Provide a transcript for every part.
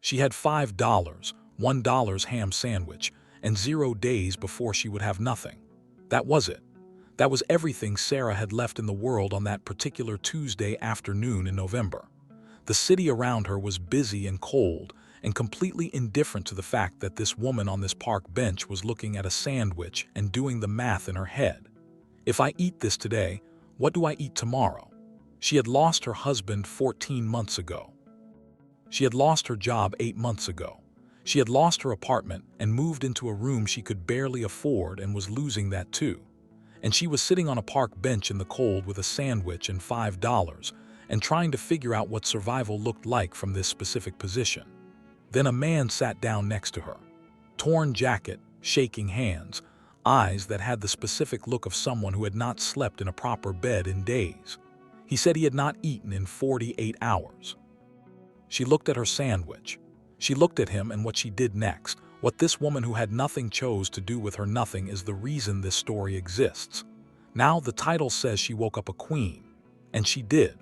She had $5, $1 ham sandwich, and 0 days before she would have nothing. That was it. That was everything Sarah had left in the world on that particular Tuesday afternoon in November. The city around her was busy and cold, and completely indifferent to the fact that this woman on this park bench was looking at a sandwich and doing the math in her head. If I eat this today, what do I eat tomorrow? She had lost her husband 14 months ago. She had lost her job 8 months ago. She had lost her apartment and moved into a room she could barely afford and was losing that too. And she was sitting on a park bench in the cold with a sandwich and $5 and trying to figure out what survival looked like from this specific position. Then a man sat down next to her. Torn jacket, shaking hands, eyes that had the specific look of someone who had not slept in a proper bed in days. He said he had not eaten in 48 hours. She looked at her sandwich. She looked at him and what she did next. What this woman who had nothing chose to do with her nothing is the reason this story exists. Now the title says she woke up a queen. And she did.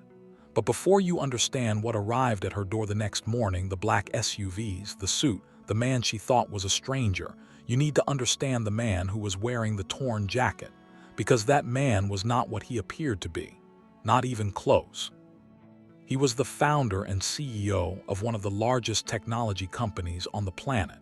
But before you understand what arrived at her door the next morning, the black SUVs, the suit, the man she thought was a stranger, you need to understand the man who was wearing the torn jacket, because that man was not what he appeared to be, not even close. He was the founder and CEO of one of the largest technology companies on the planet.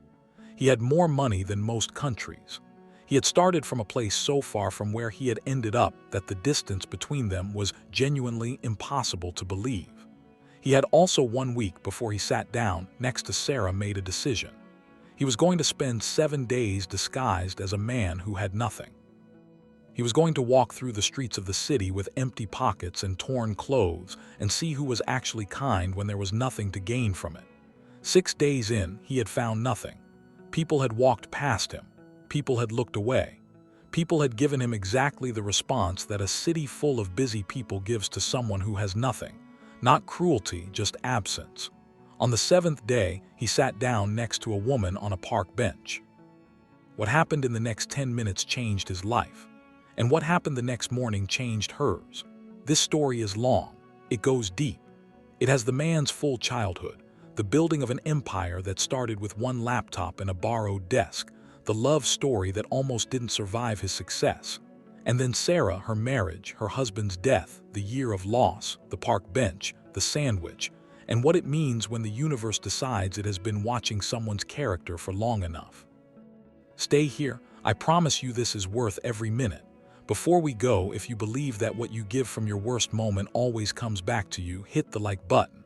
He had more money than most countries. He had started from a place so far from where he had ended up that the distance between them was genuinely impossible to believe. He had also 1 week before he sat down next to Sarah made a decision. He was going to spend 7 days disguised as a man who had nothing. He was going to walk through the streets of the city with empty pockets and torn clothes and see who was actually kind when there was nothing to gain from it. 6 days in, he had found nothing. People had walked past him. People had looked away. People had given him exactly the response that a city full of busy people gives to someone who has nothing. Not cruelty, just absence. On the 7th day, he sat down next to a woman on a park bench. What happened in the next 10 minutes changed his life. And what happened the next morning changed hers. This story is long. It goes deep. It has the man's full childhood, the building of an empire that started with one laptop and a borrowed desk, the love story that almost didn't survive his success. And then Sarah, her marriage, her husband's death, the year of loss, the park bench, the sandwich, and what it means when the universe decides it has been watching someone's character for long enough. Stay here. I promise you this is worth every minute. Before we go, if you believe that what you give from your worst moment always comes back to you, hit the like button.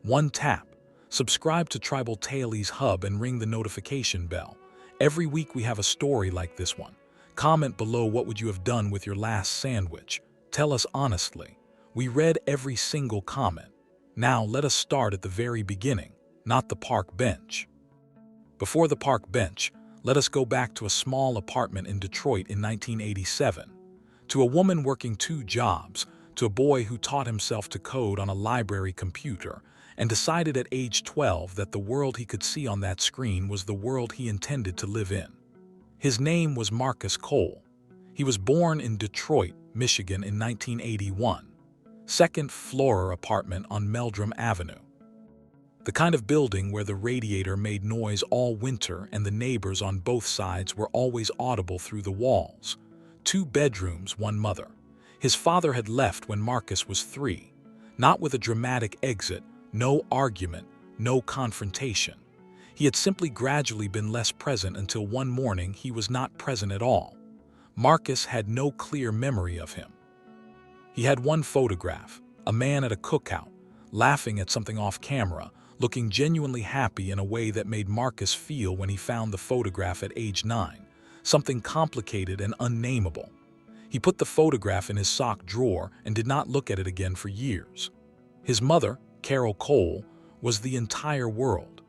One tap. Subscribe to Tribal Tales Hub and ring the notification bell. Every week we have a story like this one. Comment below what would you have done with your last sandwich. Tell us honestly. We read every single comment. Now let us start at the very beginning, not the park bench. Before the park bench, let us go back to a small apartment in Detroit in 1987. To a woman working 2 jobs, to a boy who taught himself to code on a library computer and decided at age 12 that the world he could see on that screen was the world he intended to live in. His name was Marcus Cole. He was born in Detroit, Michigan in 1981. Second floor apartment on Meldrum Avenue. The kind of building where the radiator made noise all winter and the neighbors on both sides were always audible through the walls. 2 bedrooms, 1 mother. His father had left when Marcus was 3. Not with a dramatic exit, no argument, no confrontation. He had simply gradually been less present until one morning he was not present at all. Marcus had no clear memory of him. He had one photograph, a man at a cookout, laughing at something off camera, looking genuinely happy in a way that made Marcus feel when he found the photograph at age 9. Something complicated and unnameable. He put the photograph in his sock drawer and did not look at it again for years. His mother, Carol Cole, was the entire world.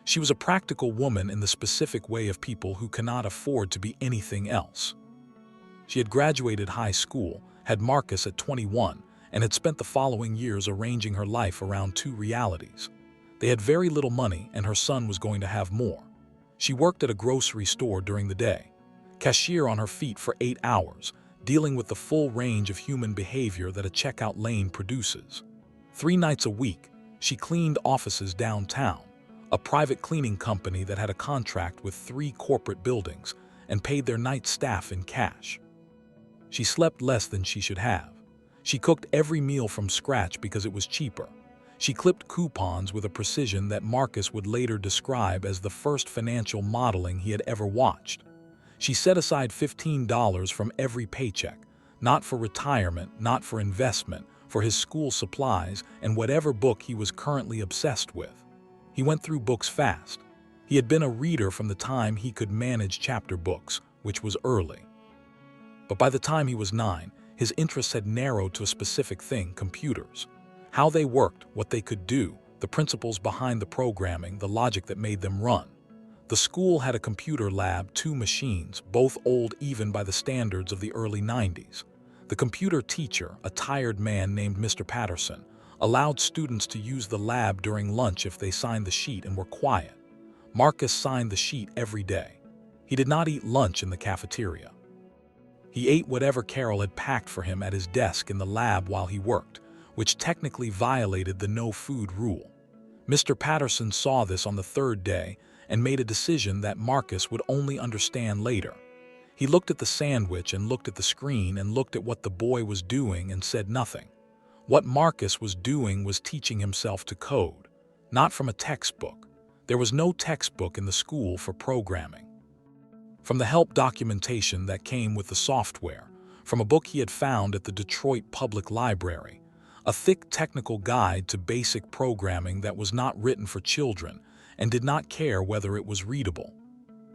She was a practical woman in the specific way of people who cannot afford to be anything else. She had graduated high school, had Marcus at 21, and had spent the following years arranging her life around 2 realities. They had very little money and her son was going to have more. She worked at a grocery store during the day. Cashier on her feet for 8 hours, dealing with the full range of human behavior that a checkout lane produces. 3 nights a week, she cleaned offices downtown, a private cleaning company that had a contract with 3 corporate buildings and paid their night staff in cash. She slept less than she should have. She cooked every meal from scratch because it was cheaper. She clipped coupons with a precision that Marcus would later describe as the first financial modeling he had ever watched. She set aside $15 from every paycheck, not for retirement, not for investment, for his school supplies and whatever book he was currently obsessed with. He went through books fast. He had been a reader from the time he could manage chapter books, which was early. But by the time he was 9, his interests had narrowed to a specific thing: computers. How they worked, what they could do, the principles behind the programming, the logic that made them run. The school had a computer lab, 2 machines, both old even by the standards of the early 90s. The computer teacher, a tired man named Mr. Patterson, allowed students to use the lab during lunch if they signed the sheet and were quiet. Marcus signed the sheet every day. He did not eat lunch in the cafeteria. He ate whatever Carol had packed for him at his desk in the lab while he worked, which technically violated the no-food rule. Mr. Patterson saw this on the 3rd day and made a decision that Marcus would only understand later. He looked at the sandwich and looked at the screen and looked at what the boy was doing and said nothing. What Marcus was doing was teaching himself to code, not from a textbook. There was no textbook in the school for programming. From the help documentation that came with the software, from a book he had found at the Detroit Public Library, a thick technical guide to basic programming that was not written for children and did not care whether it was readable.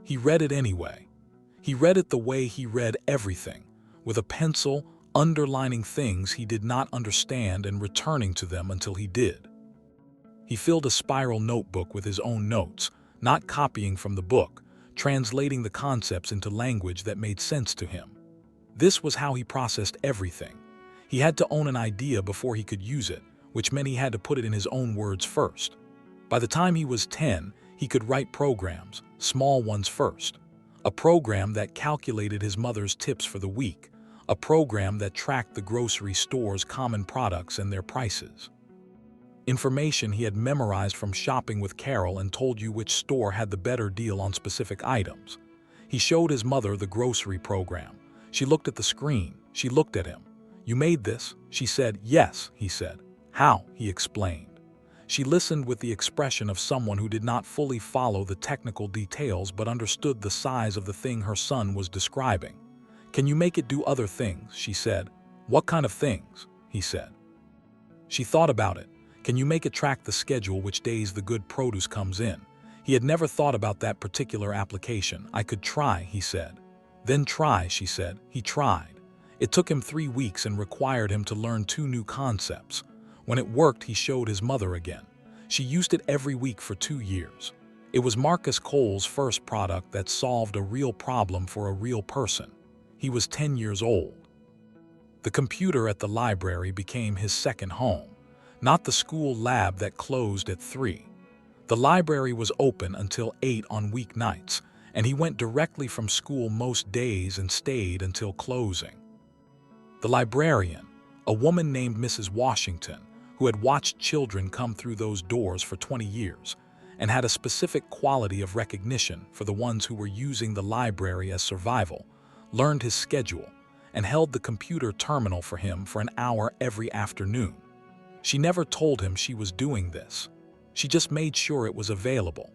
He read it anyway. He read it the way he read everything, with a pencil, underlining things he did not understand and returning to them until he did. He filled a spiral notebook with his own notes, not copying from the book, translating the concepts into language that made sense to him. This was how he processed everything. He had to own an idea before he could use it, which meant he had to put it in his own words first. By the time he was 10, he could write programs, small ones first. A program that calculated his mother's tips for the week, a program that tracked the grocery store's common products and their prices. Information he had memorized from shopping with Carol and told you which store had the better deal on specific items. He showed his mother the grocery program. She looked at the screen. She looked at him. "You made this?" She said. "Yes," he said. "How?" he explained. She listened with the expression of someone who did not fully follow the technical details but understood the size of the thing her son was describing. "Can you make it do other things?" she said. "What kind of things?" he said. She thought about it. "Can you make it track the schedule which days the good produce comes in?" He had never thought about that particular application. "I could try," he said. "Then try," she said. He tried. It took him 3 weeks and required him to learn 2 new concepts. When it worked, he showed his mother again. She used it every week for 2 years. It was Marcus Cole's first product that solved a real problem for a real person. He was 10 years old. The computer at the library became his second home, not the school lab that closed at 3. The library was open until 8 on weeknights, and he went directly from school most days and stayed until closing. The librarian, a woman named Mrs. Washington, who had watched children come through those doors for 20 years and had a specific quality of recognition for the ones who were using the library as survival, learned his schedule and held the computer terminal for him for an hour every afternoon. She never told him she was doing this. She just made sure it was available.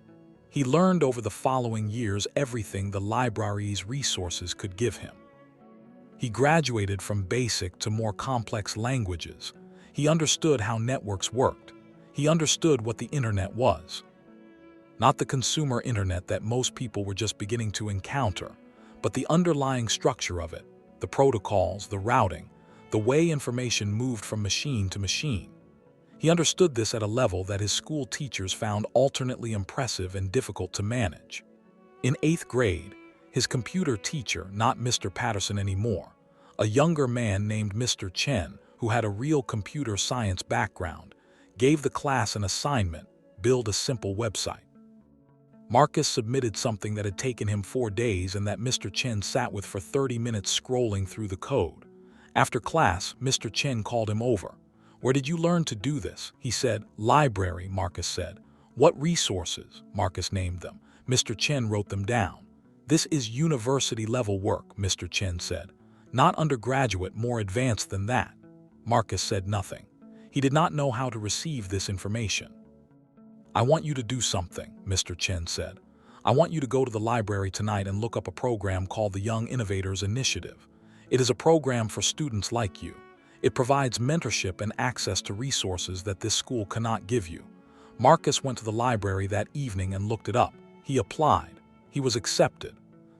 He learned over the following years everything the library's resources could give him. He graduated from basic to more complex languages. He understood how networks worked. He understood what the internet was. Not the consumer internet that most people were just beginning to encounter, but the underlying structure of it, the protocols, the routing, the way information moved from machine to machine. He understood this at a level that his school teachers found alternately impressive and difficult to manage. In 8th grade, his computer teacher, not Mr. Patterson anymore, a younger man named Mr. Chen, who had a real computer science background, gave the class an assignment: build a simple website. Marcus submitted something that had taken him 4 days and that Mr. Chen sat with for 30 minutes scrolling through the code. After class, Mr. Chen called him over. "Where did you learn to do this?" He said. "Library," Marcus said. What resources? Marcus named them. Mr. Chen wrote them down. This is university-level work, Mr. Chen said. Not undergraduate, more advanced than that. Marcus said nothing. He did not know how to receive this information. I want you to do something, Mr. Chen said. I want you to go to the library tonight and look up a program called the Young Innovators Initiative. It is a program for students like you. It provides mentorship and access to resources that this school cannot give you. Marcus went to the library that evening and looked it up. He applied. He was accepted.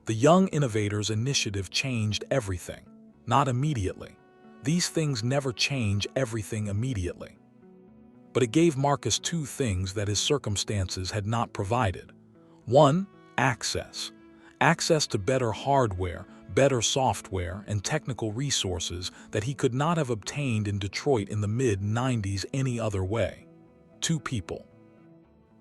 The Young Innovators Initiative changed everything. Not immediately. These things never change everything immediately. But it gave Marcus two things that his circumstances had not provided. One, access. Access to better hardware, better software, and technical resources that he could not have obtained in Detroit in the mid-90s any other way. Two people.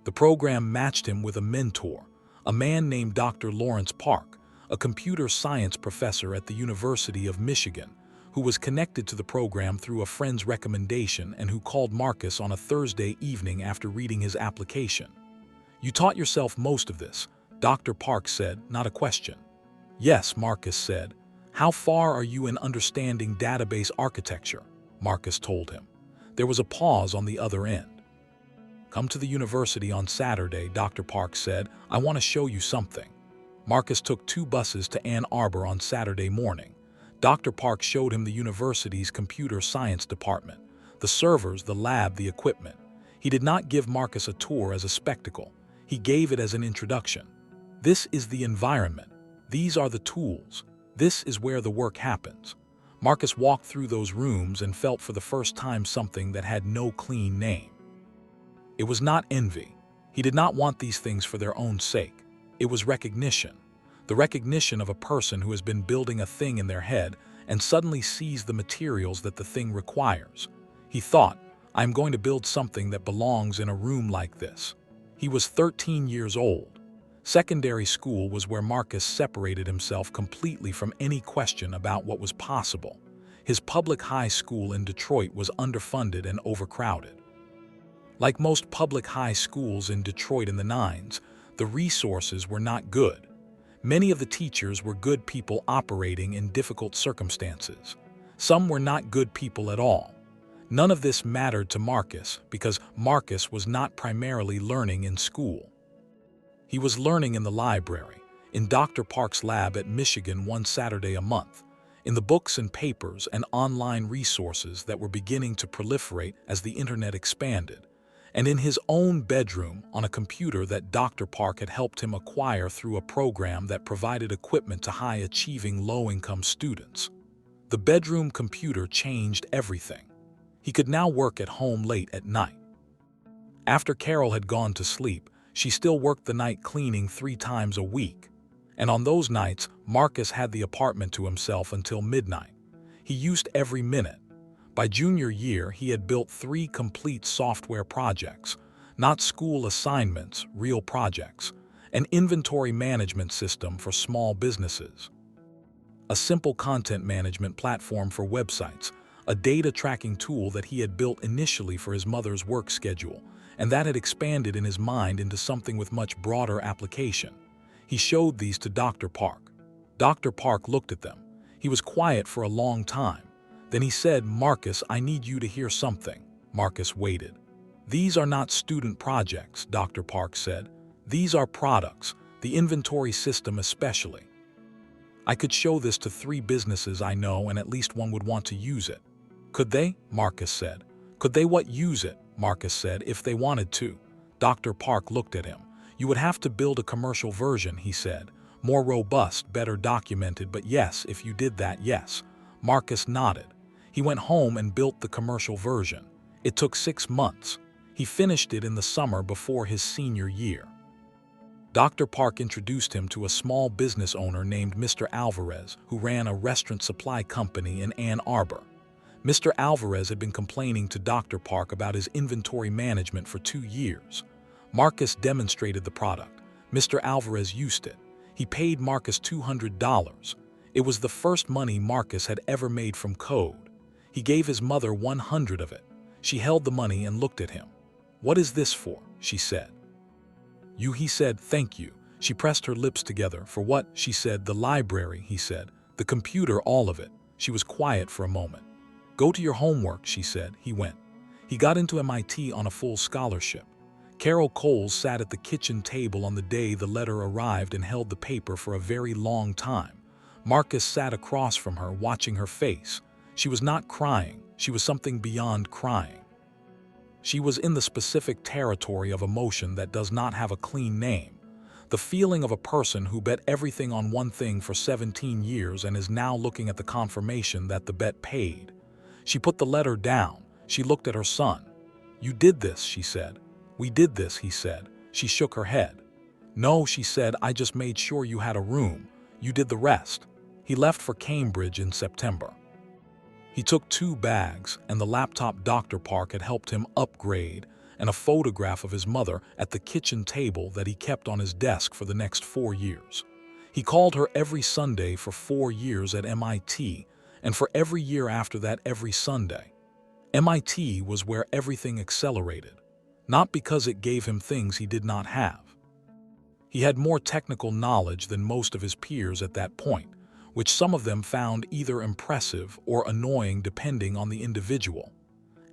The program matched him with a mentor, a man named Dr. Lawrence Park, a computer science professor at the University of Michigan, who was connected to the program through a friend's recommendation and who called Marcus on a Thursday evening after reading his application. You taught yourself most of this, Dr. Park said, not a question. Yes, Marcus said. How far are you in understanding database architecture? Marcus told him. There was a pause on the other end. Come to the university on Saturday, Dr. Park said. I want to show you something. Marcus took 2 buses to Ann Arbor on Saturday morning. Dr. Park showed him the university's computer science department, the servers, the lab, the equipment. He did not give Marcus a tour as a spectacle. He gave it as an introduction. This is the environment. These are the tools. This is where the work happens. Marcus walked through those rooms and felt for the first time something that had no clean name. It was not envy. He did not want these things for their own sake. It was recognition. The recognition of a person who has been building a thing in their head and suddenly sees the materials that the thing requires. He thought, I'm going to build something that belongs in a room like this. He was 13 years old. Secondary school was where Marcus separated himself completely from any question about what was possible. His public high school in Detroit was underfunded and overcrowded. Like most public high schools in Detroit in the 90s, the resources were not good. Many of the teachers were good people operating in difficult circumstances. Some were not good people at all. None of this mattered to Marcus because Marcus was not primarily learning in school. He was learning in the library, in Dr. Park's lab at Michigan one Saturday a month, in the books and papers and online resources that were beginning to proliferate as the internet expanded, and in his own bedroom on a computer that Dr. Park had helped him acquire through a program that provided equipment to high-achieving low-income students. The bedroom computer changed everything. He could now work at home late at night. After Carol had gone to sleep, she still worked the night cleaning 3 times a week. And on those nights, Marcus had the apartment to himself until midnight. He used every minute. By junior year, he had built 3 complete software projects, not school assignments, real projects, an inventory management system for small businesses, a simple content management platform for websites, a data tracking tool that he had built initially for his mother's work schedule, and that had expanded in his mind into something with much broader application. He showed these to Dr. Park. Dr. Park looked at them. He was quiet for a long time. Then he said, Marcus, I need you to hear something. Marcus waited. These are not student projects, Dr. Park said. These are products, the inventory system especially. I could show this to 3 businesses I know and at least one would want to use it. Could they? Marcus said. Could they what use it? Marcus said, if they wanted to. Dr. Park looked at him. You would have to build a commercial version, he said. More robust, better documented, but yes, if you did that, yes. Marcus nodded. He went home and built the commercial version. It took 6 months. He finished it in the summer before his senior year. Dr. Park introduced him to a small business owner named Mr. Alvarez, who ran a restaurant supply company in Ann Arbor. Mr. Alvarez had been complaining to Dr. Park about his inventory management for 2 years. Marcus demonstrated the product. Mr. Alvarez used it. He paid Marcus $200. It was the first money Marcus had ever made from code. He gave his mother $100 of it. She held the money and looked at him. What is this for? She said. You, he said. Thank you. She pressed her lips together. For what? She said. The library, he said. The computer, all of it. She was quiet for a moment. Go to your homework, she said. He went. He got into MIT on a full scholarship. Carol Coles sat at the kitchen table on the day the letter arrived and held the paper for a very long time. Marcus sat across from her, watching her face. She was not crying. She was something beyond crying. She was in the specific territory of emotion that does not have a clean name. The feeling of a person who bet everything on one thing for 17 years and is now looking at the confirmation that the bet paid. She put the letter down. She looked at her son. You did this, she said. We did this, he said. She shook her head. No, she said, I just made sure you had a room. You did the rest. He left for Cambridge in September. He took 2 bags and the laptop Dr. Park had helped him upgrade and a photograph of his mother at the kitchen table that he kept on his desk for the next 4 years. He called her every Sunday for 4 years at MIT, and for every year after that every Sunday. MIT was where everything accelerated, not because it gave him things he did not have. He had more technical knowledge than most of his peers at that point, which some of them found either impressive or annoying depending on the individual.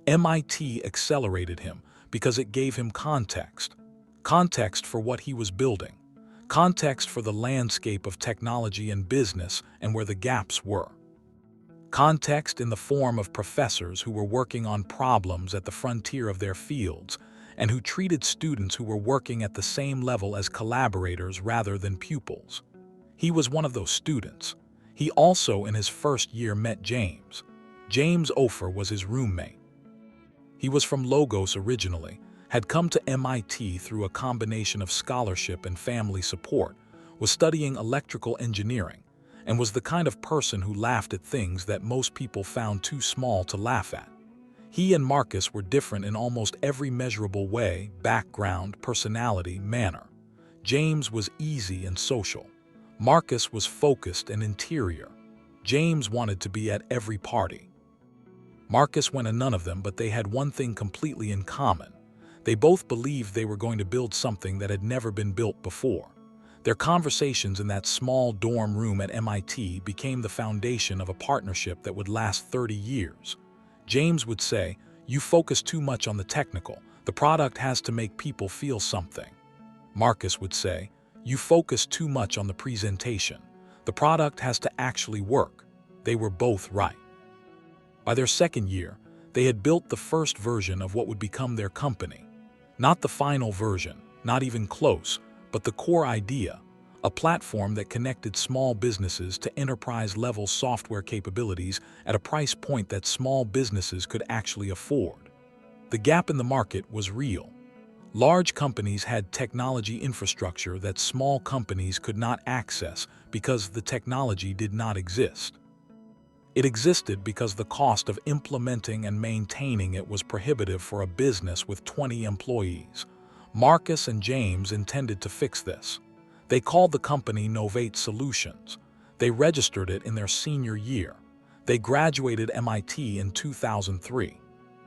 MIT accelerated him because it gave him context. Context for what he was building. Context for the landscape of technology and business and where the gaps were. Context in the form of professors who were working on problems at the frontier of their fields and who treated students who were working at the same level as collaborators rather than pupils. He was one of those students. He also, in his first year, met James. James Ofer was his roommate. He was from Lagos originally, had come to MIT through a combination of scholarship and family support, was studying electrical engineering, and was the kind of person who laughed at things that most people found too small to laugh at. He and Marcus were different in almost every measurable way: background, personality, manner. James was easy and social. Marcus was focused and interior. James wanted to be at every party. Marcus went to none of them, but they had one thing completely in common. They both believed they were going to build something that had never been built before. Their conversations in that small dorm room at MIT became the foundation of a partnership that would last 30 years. James would say, "You focus too much on the technical. The product has to make people feel something." Marcus would say, "You focus too much on the presentation. The product has to actually work." They were both right. By their second year, they had built the first version of what would become their company. Not the final version, not even close, but the core idea, a platform that connected small businesses to enterprise-level software capabilities at a price point that small businesses could actually afford. The gap in the market was real. Large companies had technology infrastructure that small companies could not access because the technology did not exist. It existed because the cost of implementing and maintaining it was prohibitive for a business with 20 employees. Marcus and James intended to fix this. They called the company Novate Solutions. They registered it in their senior year. They graduated MIT in 2003.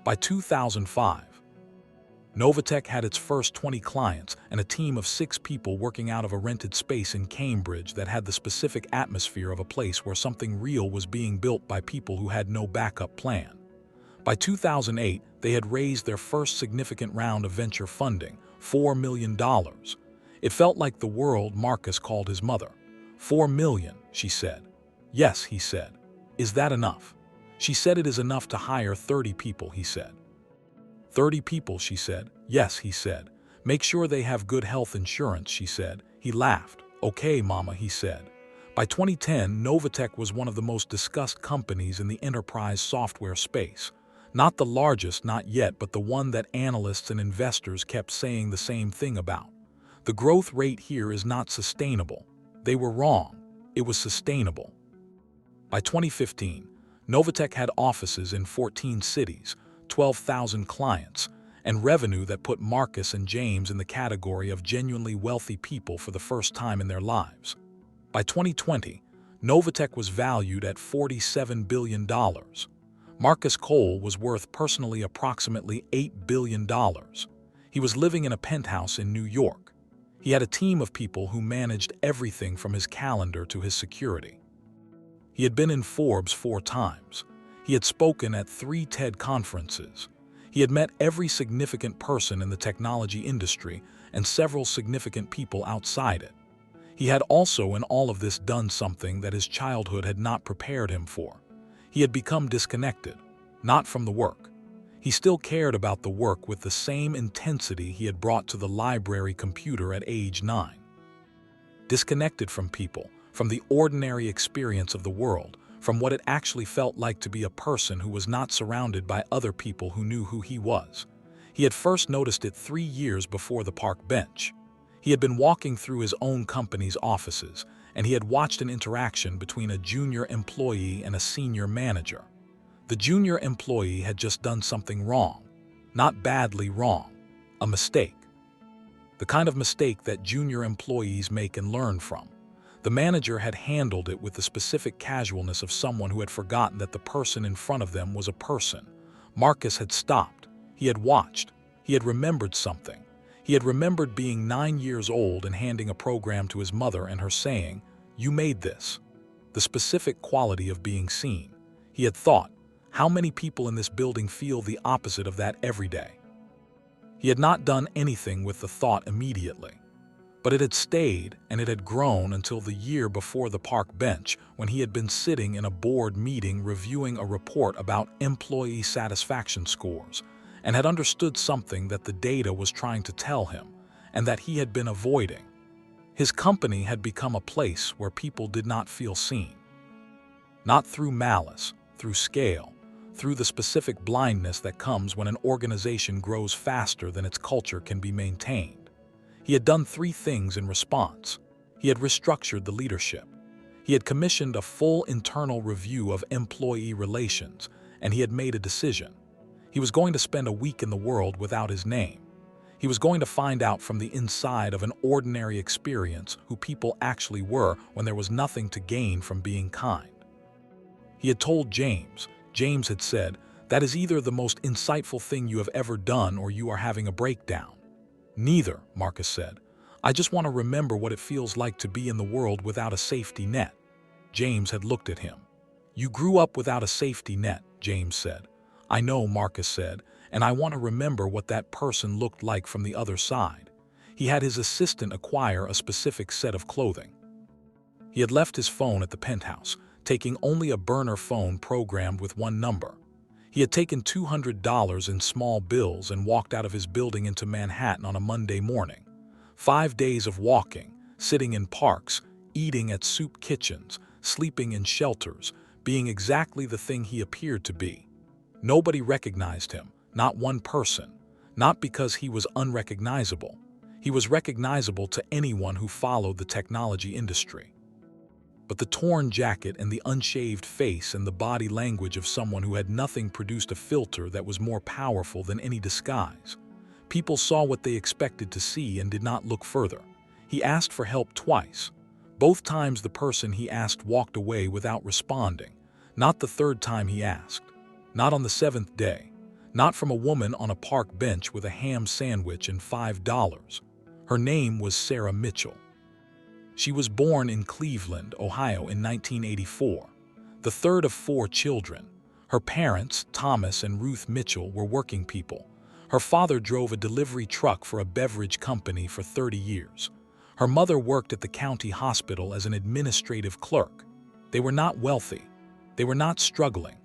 By 2005, Novatech had its first 20 clients and a team of 6 people working out of a rented space in Cambridge that had the specific atmosphere of a place where something real was being built by people who had no backup plan. By 2008, they had raised their first significant round of venture funding, $4 million. It felt like the world. Marcus called his mother. "$4 million, she said. "Yes," he said. "Is that enough?" She said. "It is enough to hire 30 people, he said. 30 people, she said. "Yes," he said. "Make sure they have good health insurance," she said. He laughed. "Okay, Mama," he said. By 2010, Novatech was one of the most discussed companies in the enterprise software space. Not the largest, not yet, but the one that analysts and investors kept saying the same thing about. The growth rate here is not sustainable. They were wrong. It was sustainable. By 2015, Novatech had offices in 14 cities, 12,000 clients, and revenue that put Marcus and James in the category of genuinely wealthy people for the first time in their lives. By 2020, Novatech was valued at $47 billion. Marcus Cole was worth personally approximately $8 billion. He was living in a penthouse in New York. He had a team of people who managed everything from his calendar to his security. He had been in Forbes 4 times. He had spoken at 3 TED conferences. He had met every significant person in the technology industry and several significant people outside it. He had also in all of this done something that his childhood had not prepared him for. He had become disconnected, not from the work. He still cared about the work with the same intensity he had brought to the library computer at age 9. Disconnected from people, from the ordinary experience of the world, from what it actually felt like to be a person who was not surrounded by other people who knew who he was. He had first noticed it 3 years before the park bench. He had been walking through his own company's offices, and he had watched an interaction between a junior employee and a senior manager. The junior employee had just done something wrong. Not badly wrong. A mistake. The kind of mistake that junior employees make and learn from. The manager had handled it with the specific casualness of someone who had forgotten that the person in front of them was a person. Marcus had stopped. He had watched. He had remembered something. He had remembered being 9 years old and handing a program to his mother and her saying, "You made this." The specific quality of being seen. He had thought, how many people in this building feel the opposite of that every day? He had not done anything with the thought immediately, but it had stayed and it had grown until the year before the park bench when he had been sitting in a board meeting reviewing a report about employee satisfaction scores and had understood something that the data was trying to tell him and that he had been avoiding. His company had become a place where people did not feel seen. Not through malice, through scale, through the specific blindness that comes when an organization grows faster than its culture can be maintained. He had done 3 things in response. He had restructured the leadership. He had commissioned a full internal review of employee relations, and he had made a decision. He was going to spend a week in the world without his name. He was going to find out from the inside of an ordinary experience who people actually were when there was nothing to gain from being kind. He had told James. James had said, "That is either the most insightful thing you have ever done or you are having a breakdown." "Neither," Marcus said. "I just want to remember what it feels like to be in the world without a safety net." James had looked at him. "You grew up without a safety net," James said. "I know," Marcus said, "and I want to remember what that person looked like from the other side." He had his assistant acquire a specific set of clothing. He had left his phone at the penthouse, taking only a burner phone programmed with 1 number. He had taken $200 in small bills and walked out of his building into Manhattan on a Monday morning. 5 days of walking, sitting in parks, eating at soup kitchens, sleeping in shelters, being exactly the thing he appeared to be. Nobody recognized him, not one person, not because he was unrecognizable. He was recognizable to anyone who followed the technology industry. But the torn jacket and the unshaved face and the body language of someone who had nothing produced a filter that was more powerful than any disguise. People saw what they expected to see and did not look further. He asked for help twice. Both times the person he asked walked away without responding. Not the 3rd time he asked. Not on the 7th day. Not from a woman on a park bench with a ham sandwich and $5. Her name was Sarah Mitchell. She was born in Cleveland, Ohio in 1984, the 3rd of 4 children. Her parents, Thomas and Ruth Mitchell, were working people. Her father drove a delivery truck for a beverage company for 30 years. Her mother worked at the county hospital as an administrative clerk. They were not wealthy. They were not struggling.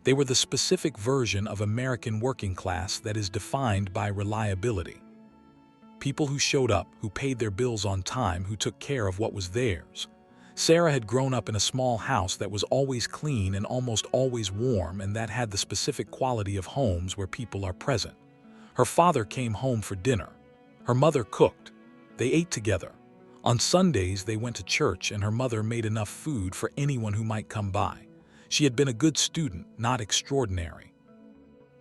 They were the specific version of American working class that is defined by reliability. People who showed up, who paid their bills on time, who took care of what was theirs. Sarah had grown up in a small house that was always clean and almost always warm, and that had the specific quality of homes where people are present. Her father came home for dinner. Her mother cooked. They ate together. On Sundays, they went to church, and her mother made enough food for anyone who might come by. She had been a good student, not extraordinary.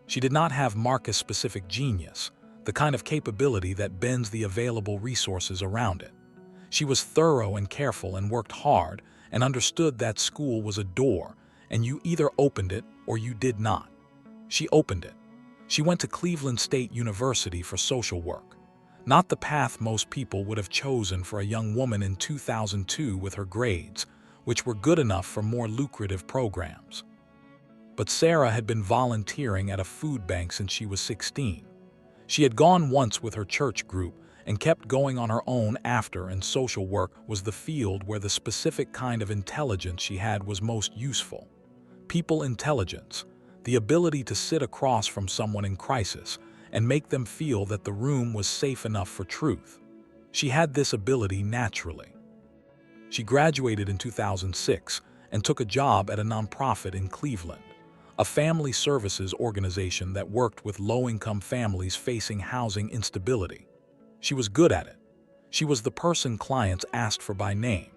She did not have Marcus-specific genius, the kind of capability that bends the available resources around it. She was thorough and careful and worked hard and understood that school was a door, and you either opened it or you did not. She opened it. She went to Cleveland State University for social work. Not the path most people would have chosen for a young woman in 2002 with her grades, which were good enough for more lucrative programs. But Sarah had been volunteering at a food bank since she was 16. She had gone once with her church group and kept going on her own after, and social work was the field where the specific kind of intelligence she had was most useful. People intelligence, the ability to sit across from someone in crisis and make them feel that the room was safe enough for truth. She had this ability naturally. She graduated in 2006 and took a job at a nonprofit in Cleveland, a family services organization that worked with low-income families facing housing instability. She was good at it. She was the person clients asked for by name.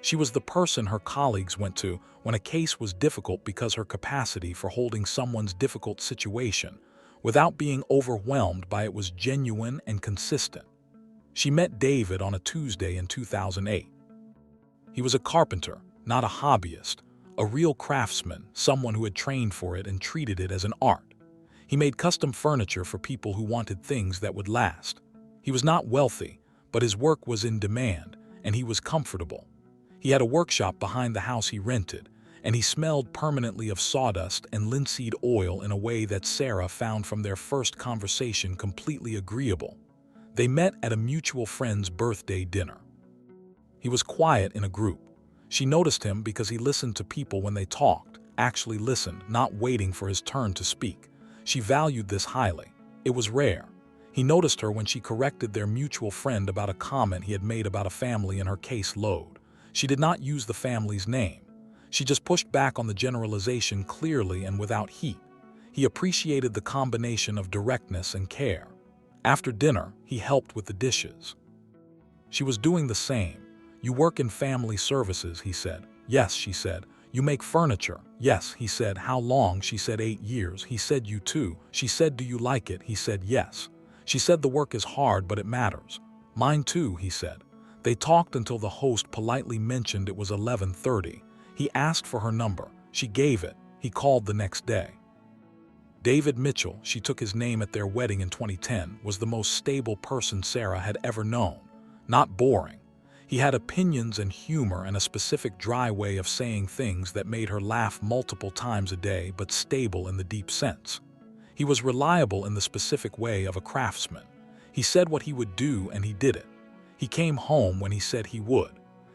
She was the person her colleagues went to when a case was difficult because her capacity for holding someone's difficult situation without being overwhelmed by it was genuine and consistent. She met David on a Tuesday in 2008. He was a carpenter, not a hobbyist, a real craftsman, someone who had trained for it and treated it as an art. He made custom furniture for people who wanted things that would last. He was not wealthy, but his work was in demand, and he was comfortable. He had a workshop behind the house he rented, and he smelled permanently of sawdust and linseed oil in a way that Sarah found from their first conversation completely agreeable. They met at a mutual friend's birthday dinner. He was quiet in a group. She noticed him because he listened to people when they talked, actually listened, not waiting for his turn to speak. She valued this highly. It was rare. He noticed her when she corrected their mutual friend about a comment he had made about a family in her case load. She did not use the family's name. She just pushed back on the generalization clearly and without heat. He appreciated the combination of directness and care. After dinner, he helped with the dishes. She was doing the same. "You work in family services," he said. "Yes," she said. "You make furniture." "Yes," he said. "How long?" She said, 8 years. He said, "You too." She said, "Do you like it?" He said, "Yes." She said, "The work is hard, but it matters." "Mine too," he said. They talked until the host politely mentioned it was 11:30. He asked for her number. She gave it. He called the next day. David Mitchell, she took his name at their wedding in 2010, was the most stable person Sarah had ever known. Not boring. He had opinions and humor and a specific dry way of saying things that made her laugh multiple times a day, but stable in the deep sense. He was reliable in the specific way of a craftsman. He said what he would do and he did it. He came home when he said he would.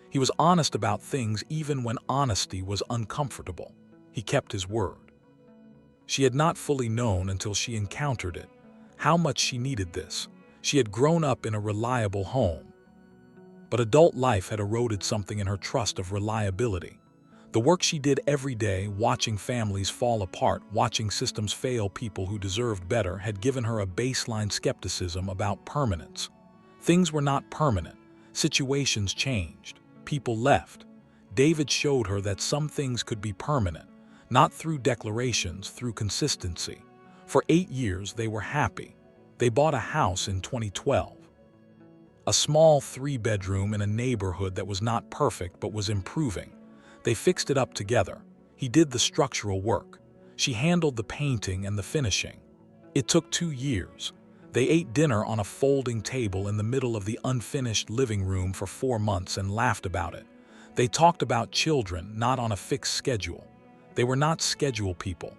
He was honest about things even when honesty was uncomfortable. He kept his word. She had not fully known until she encountered it, how much she needed this. She had grown up in a reliable home. But adult life had eroded something in her trust of reliability. The work she did every day, watching families fall apart, watching systems fail people who deserved better, had given her a baseline skepticism about permanence. Things were not permanent. Situations changed. People left. David showed her that some things could be permanent, not through declarations, through consistency. For 8 years, they were happy. They bought a house in 2012. A small 3-bedroom in a neighborhood that was not perfect but was improving. They fixed it up together. He did the structural work. She handled the painting and the finishing. It took 2 years. They ate dinner on a folding table in the middle of the unfinished living room for 4 months and laughed about it. They talked about children, not on a fixed schedule. They were not schedule people.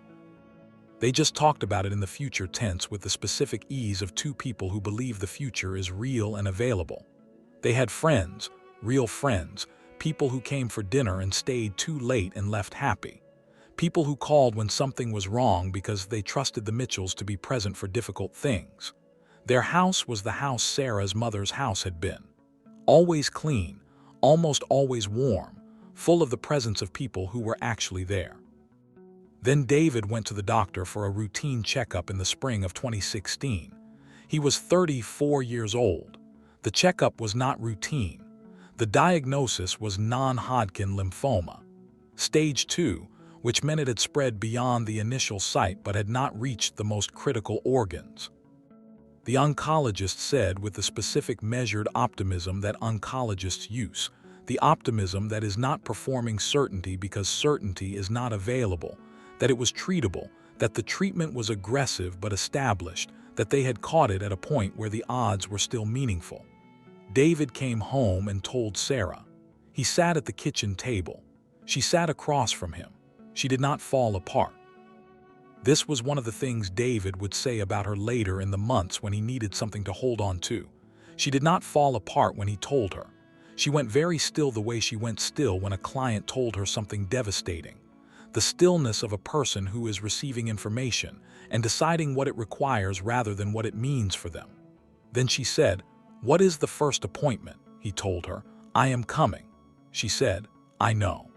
They just talked about it in the future tense with the specific ease of 2 people who believe the future is real and available. They had friends, real friends, people who came for dinner and stayed too late and left happy. People who called when something was wrong because they trusted the Mitchells to be present for difficult things. Their house was the house Sarah's mother's house had been. Always clean, almost always warm, full of the presence of people who were actually there. Then David went to the doctor for a routine checkup in the spring of 2016. He was 34 years old. The checkup was not routine. The diagnosis was non-Hodgkin lymphoma, stage 2, which meant it had spread beyond the initial site but had not reached the most critical organs. The oncologist said with the specific measured optimism that oncologists use, the optimism that is not performing certainty because certainty is not available, that it was treatable, that the treatment was aggressive but established, that they had caught it at a point where the odds were still meaningful. David came home and told Sarah. He sat at the kitchen table. She sat across from him. She did not fall apart. This was one of the things David would say about her later in the months when he needed something to hold on to. She did not fall apart when he told her. She went very still the way she went still when a client told her something devastating. The stillness of a person who is receiving information and deciding what it requires rather than what it means for them. Then she said, "What is the first appointment?" He told her. "I am coming." She said, "I know."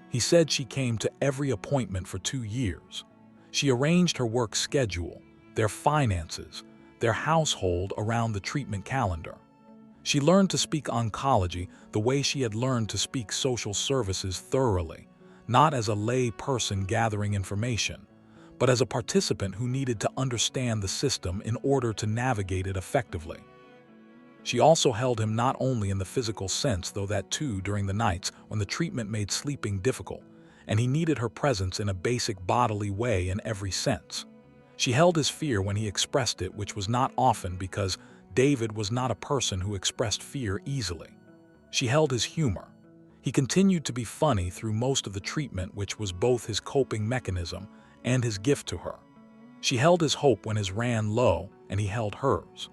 He said she came to every appointment for 2 years. She arranged her work schedule, their finances, their household around the treatment calendar. She learned to speak oncology the way she had learned to speak social services thoroughly, not as a lay person gathering information, but as a participant who needed to understand the system in order to navigate it effectively. She also held him not only in the physical sense, though that too during the nights when the treatment made sleeping difficult, and he needed her presence in a basic bodily way in every sense. She held his fear when he expressed it, which was not often because David was not a person who expressed fear easily. She held his humor. He continued to be funny through most of the treatment, which was both his coping mechanism and his gift to her. She held his hope when his ran low, and he held hers.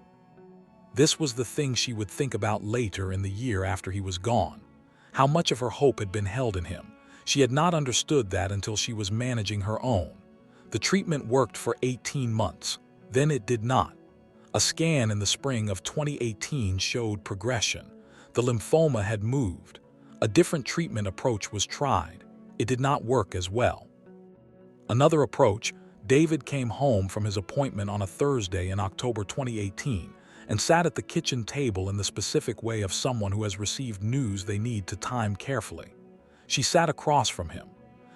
This was the thing she would think about later in the year after he was gone. How much of her hope had been held in him. She had not understood that until she was managing her own. The treatment worked for 18 months. Then it did not. A scan in the spring of 2018 showed progression. The lymphoma had moved. A different treatment approach was tried. It did not work as well. Another approach, David came home from his appointment on a Thursday in October 2018 and sat at the kitchen table in the specific way of someone who has received news they need to time carefully. She sat across from him.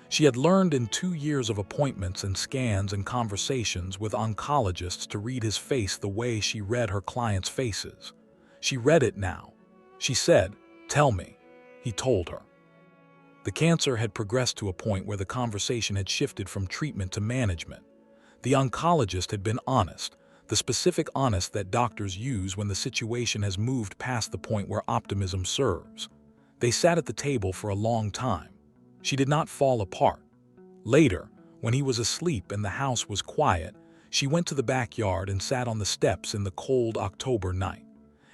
She had learned in 2 years of appointments and scans and conversations with oncologists to read his face the way she read her clients' faces. She read it now. She said, "Tell me," he told her. The cancer had progressed to a point where the conversation had shifted from treatment to management. The oncologist had been honest, the specific honest that doctors use when the situation has moved past the point where optimism serves. They sat at the table for a long time. She did not fall apart. Later, when he was asleep and the house was quiet, she went to the backyard and sat on the steps in the cold October night.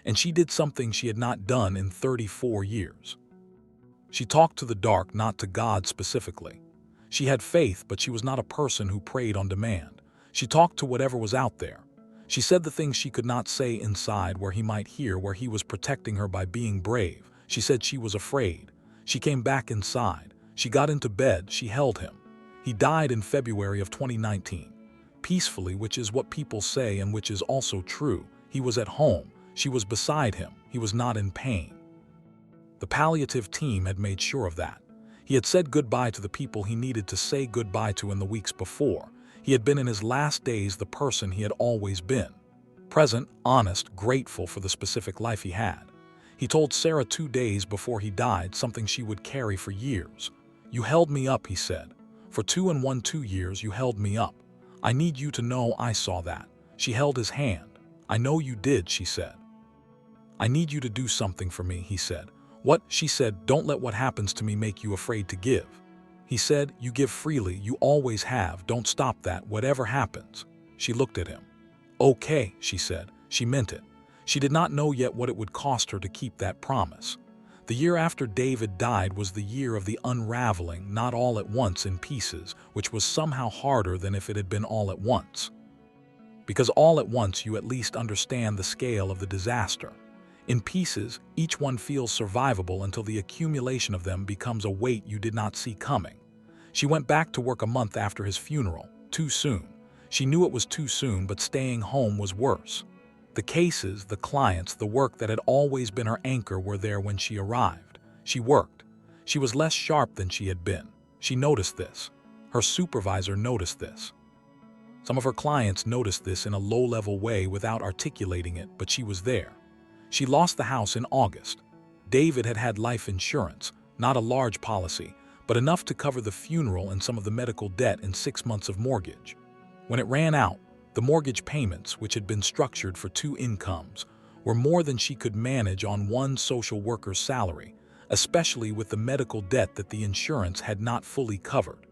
And she did something she had not done in 34 years. She talked to the dark, not to God specifically. She had faith, but she was not a person who prayed on demand. She talked to whatever was out there. She said the things she could not say inside where he might hear, where he was protecting her by being brave. She said she was afraid. She came back inside. She got into bed. She held him. He died in February of 2019. Peacefully, which is what people say and which is also true. He was at home. She was beside him. He was not in pain. The palliative team had made sure of that. He had said goodbye to the people he needed to say goodbye to in the weeks before. He had been in his last days the person he had always been. Present, honest, grateful for the specific life he had. He told Sarah 2 days before he died something she would carry for years. "You held me up," he said. "For 2 years you held me up. I need you to know I saw that." She held his hand. "I know you did," she said. "I need you to do something for me," he said. "What?" She said. "Don't let what happens to me make you afraid to give." He said, "You give freely, you always have, don't stop that, whatever happens." She looked at him. "Okay," she said. She meant it. She did not know yet what it would cost her to keep that promise. The year after David died was the year of the unraveling, not all at once in pieces, which was somehow harder than if it had been all at once. Because all at once you at least understand the scale of the disaster. In pieces, each one feels survivable until the accumulation of them becomes a weight you did not see coming. She went back to work a month after his funeral, too soon. She knew it was too soon, but staying home was worse. The cases, the clients, the work that had always been her anchor were there when she arrived. She worked. She was less sharp than she had been. She noticed this. Her supervisor noticed this. Some of her clients noticed this in a low-level way without articulating it, but she was there. She lost the house in August. David had had life insurance, not a large policy, but enough to cover the funeral and some of the medical debt and 6 months of mortgage. When it ran out, The mortgage payments, which had been structured for 2 incomes, were more than she could manage on one social worker's salary, especially with the medical debt that the insurance had not fully covered.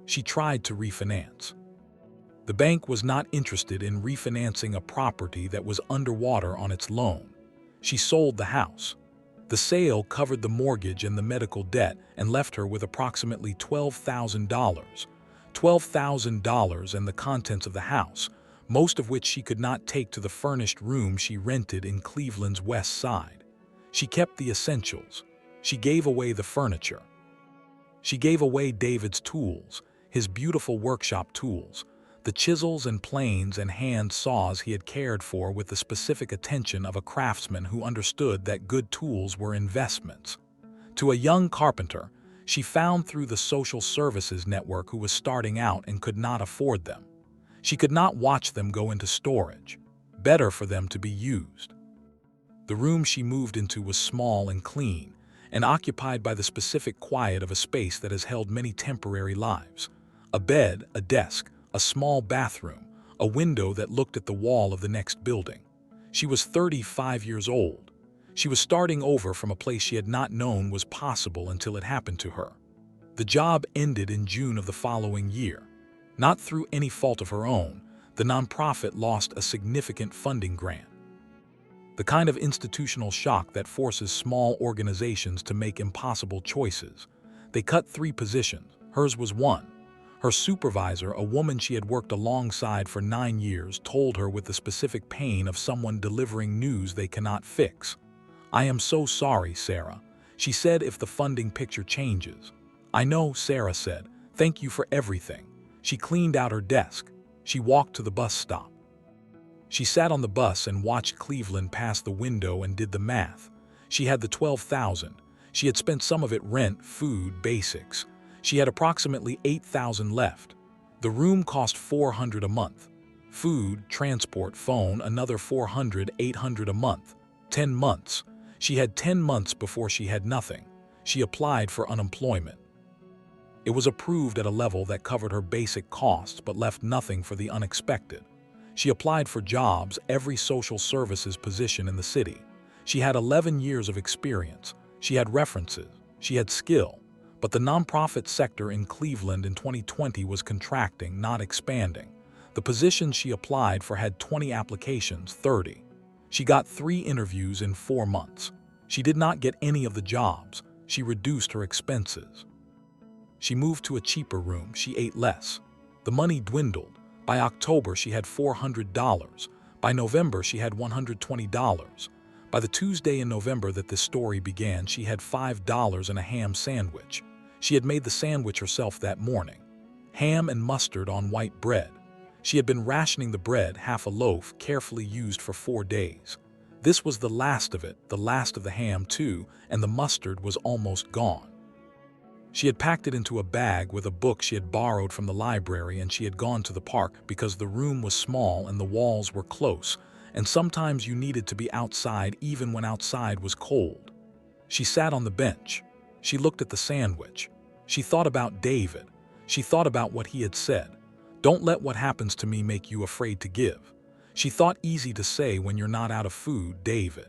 She tried to refinance. The bank was not interested in refinancing a property that was underwater on its loan. She sold the house. The sale covered the mortgage and the medical debt and left her with approximately $12,000. $12,000 and the contents of the house, most of which she could not take to the furnished room she rented in Cleveland's West Side. She kept the essentials. She gave away the furniture. She gave away David's tools, his beautiful workshop tools, the chisels and planes and hand saws he had cared for with the specific attention of a craftsman who understood that good tools were investments. To a young carpenter, she found through the social services network who was starting out and could not afford them. She could not watch them go into storage. Better for them to be used. The room she moved into was small and clean, and occupied by the specific quiet of a space that has held many temporary lives. A bed, a desk, a small bathroom, a window that looked at the wall of the next building. She was 35 years old. She was starting over from a place she had not known was possible until it happened to her. The job ended in June of the following year. Not through any fault of her own, the nonprofit lost a significant funding grant. The kind of institutional shock that forces small organizations to make impossible choices. They cut 3 positions. Hers was one. Her supervisor, a woman she had worked alongside for 9 years, told her with the specific pain of someone delivering news they cannot fix. "I am so sorry, Sarah," she said, "if the funding picture changes." "I know," Sarah said. "Thank you for everything." She cleaned out her desk. She walked to the bus stop. She sat on the bus and watched Cleveland pass the window and did the math. She had the $12,000. She had spent some of it rent, food, basics. She had approximately $8,000 left. The room cost $400 a month. Food, transport, phone, another $400, $800 a month. 10 months. She had 10 months before she had nothing. She applied for unemployment. It was approved at a level that covered her basic costs but left nothing for the unexpected. She applied for jobs, every social services position in the city. She had 11 years of experience. She had references. She had skill. But the nonprofit sector in Cleveland in 2020 was contracting, not expanding. The positions she applied for had 20 applications, 30. She got 3 interviews in 4 months. She did not get any of the jobs. She reduced her expenses. She moved to a cheaper room. She ate less. The money dwindled. By October, she had $400. By November, she had $120. By the Tuesday in November that this story began, she had $5 and a ham sandwich. She had made the sandwich herself that morning. Ham and mustard on white bread. She had been rationing the bread, half a loaf, carefully used for 4 days. This was the last of it, the last of the ham too, and the mustard was almost gone. She had packed it into a bag with a book she had borrowed from the library, and she had gone to the park because the room was small and the walls were close, and sometimes you needed to be outside even when outside was cold. She sat on the bench. She looked at the sandwich. She thought about David. She thought about what he had said. "Don't let what happens to me make you afraid to give." She thought, easy to say when you're not out of food, David.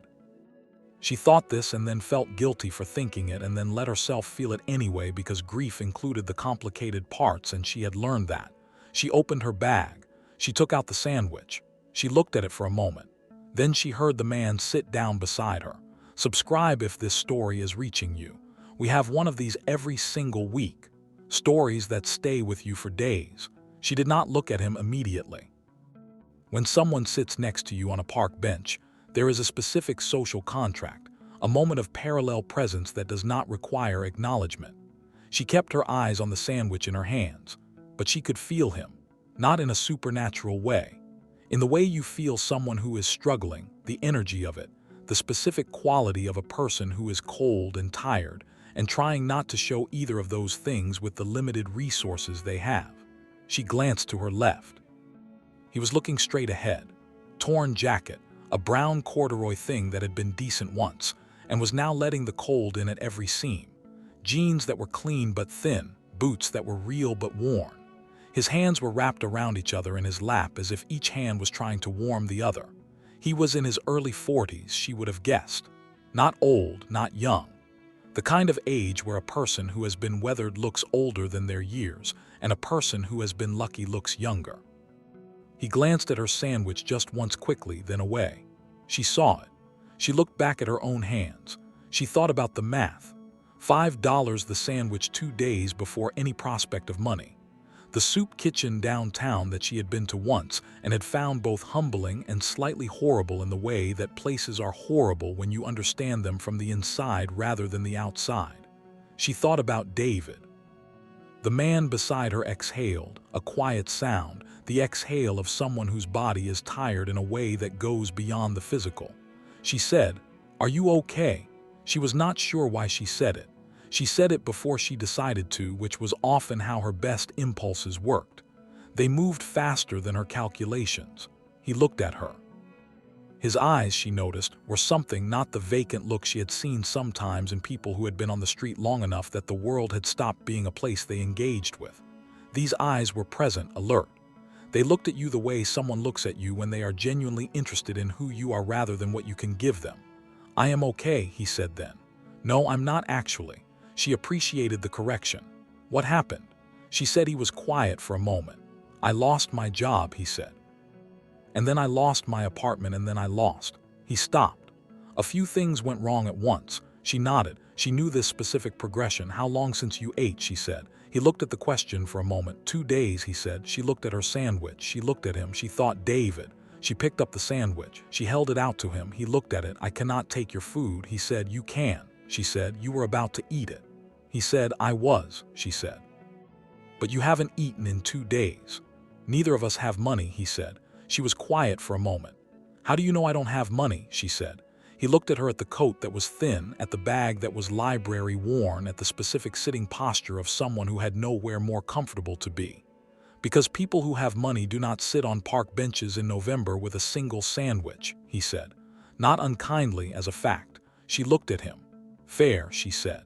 She thought this and then felt guilty for thinking it and then let herself feel it anyway because grief included the complicated parts and she had learned that. She opened her bag. She took out the sandwich. She looked at it for a moment. Then she heard the man sit down beside her. "Subscribe if this story is reaching you. We have one of these every single week. Stories that stay with you for days." She did not look at him immediately. When someone sits next to you on a park bench, there is a specific social contract, a moment of parallel presence that does not require acknowledgement. She kept her eyes on the sandwich in her hands, but she could feel him, not in a supernatural way. In the way you feel someone who is struggling, the energy of it, the specific quality of a person who is cold and tired and trying not to show either of those things with the limited resources they have. She glanced to her left. He was looking straight ahead. Torn jacket, a brown corduroy thing that had been decent once, and was now letting the cold in at every seam. Jeans that were clean but thin, boots that were real but worn. His hands were wrapped around each other in his lap as if each hand was trying to warm the other. He was in his early 40s, she would have guessed. Not old, not young. The kind of age where a person who has been weathered looks older than their years, and a person who has been lucky looks younger. He glanced at her sandwich just once quickly, then away. She saw it. She looked back at her own hands. She thought about the math. $5 the sandwich 2 days before any prospect of money. The soup kitchen downtown that she had been to once and had found both humbling and slightly horrible in the way that places are horrible when you understand them from the inside rather than the outside. She thought about David. The man beside her exhaled, a quiet sound, the exhale of someone whose body is tired in a way that goes beyond the physical. She said, "Are you okay?" She was not sure why she said it. She said it before she decided to, which was often how her best impulses worked. They moved faster than her calculations. He looked at her. His eyes, she noticed, were something, not the vacant look she had seen sometimes in people who had been on the street long enough that the world had stopped being a place they engaged with. These eyes were present, alert. They looked at you the way someone looks at you when they are genuinely interested in who you are rather than what you can give them. "I am okay," he said then. "No, I'm not actually." She appreciated the correction. "What happened?" She said. He was quiet for a moment. "I lost my job," he said. "And then I lost my apartment, and then I lost." He stopped. "A few things went wrong at once." She nodded. She knew this specific progression. "How long since you ate?" she said. He looked at the question for a moment. 2 days, he said. She looked at her sandwich. She looked at him. She thought, David. She picked up the sandwich. She held it out to him. He looked at it. "I cannot take your food." He said. "You can." She said. "You were about to eat it." He said. "I was," she said. "But you haven't eaten in 2 days." "Neither of us have money," he said. She was quiet for a moment. "How do you know I don't have money?" she said. He looked at her, at the coat that was thin, at the bag that was library worn, at the specific sitting posture of someone who had nowhere more comfortable to be. "Because people who have money do not sit on park benches in November with a single sandwich," he said. Not unkindly, as a fact. She looked at him. "Fair," she said.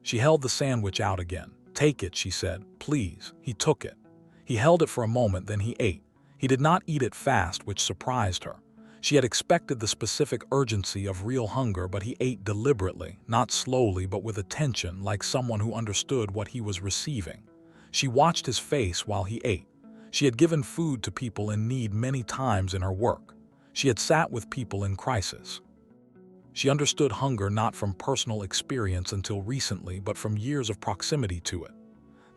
She held the sandwich out again. "Take it," she said. "Please." He took it. He held it for a moment, then he ate. He did not eat it fast, which surprised her. She had expected the specific urgency of real hunger, but he ate deliberately, not slowly but with attention, like someone who understood what he was receiving. She watched his face while he ate. She had given food to people in need many times in her work. She had sat with people in crisis. She understood hunger not from personal experience until recently, but from years of proximity to it.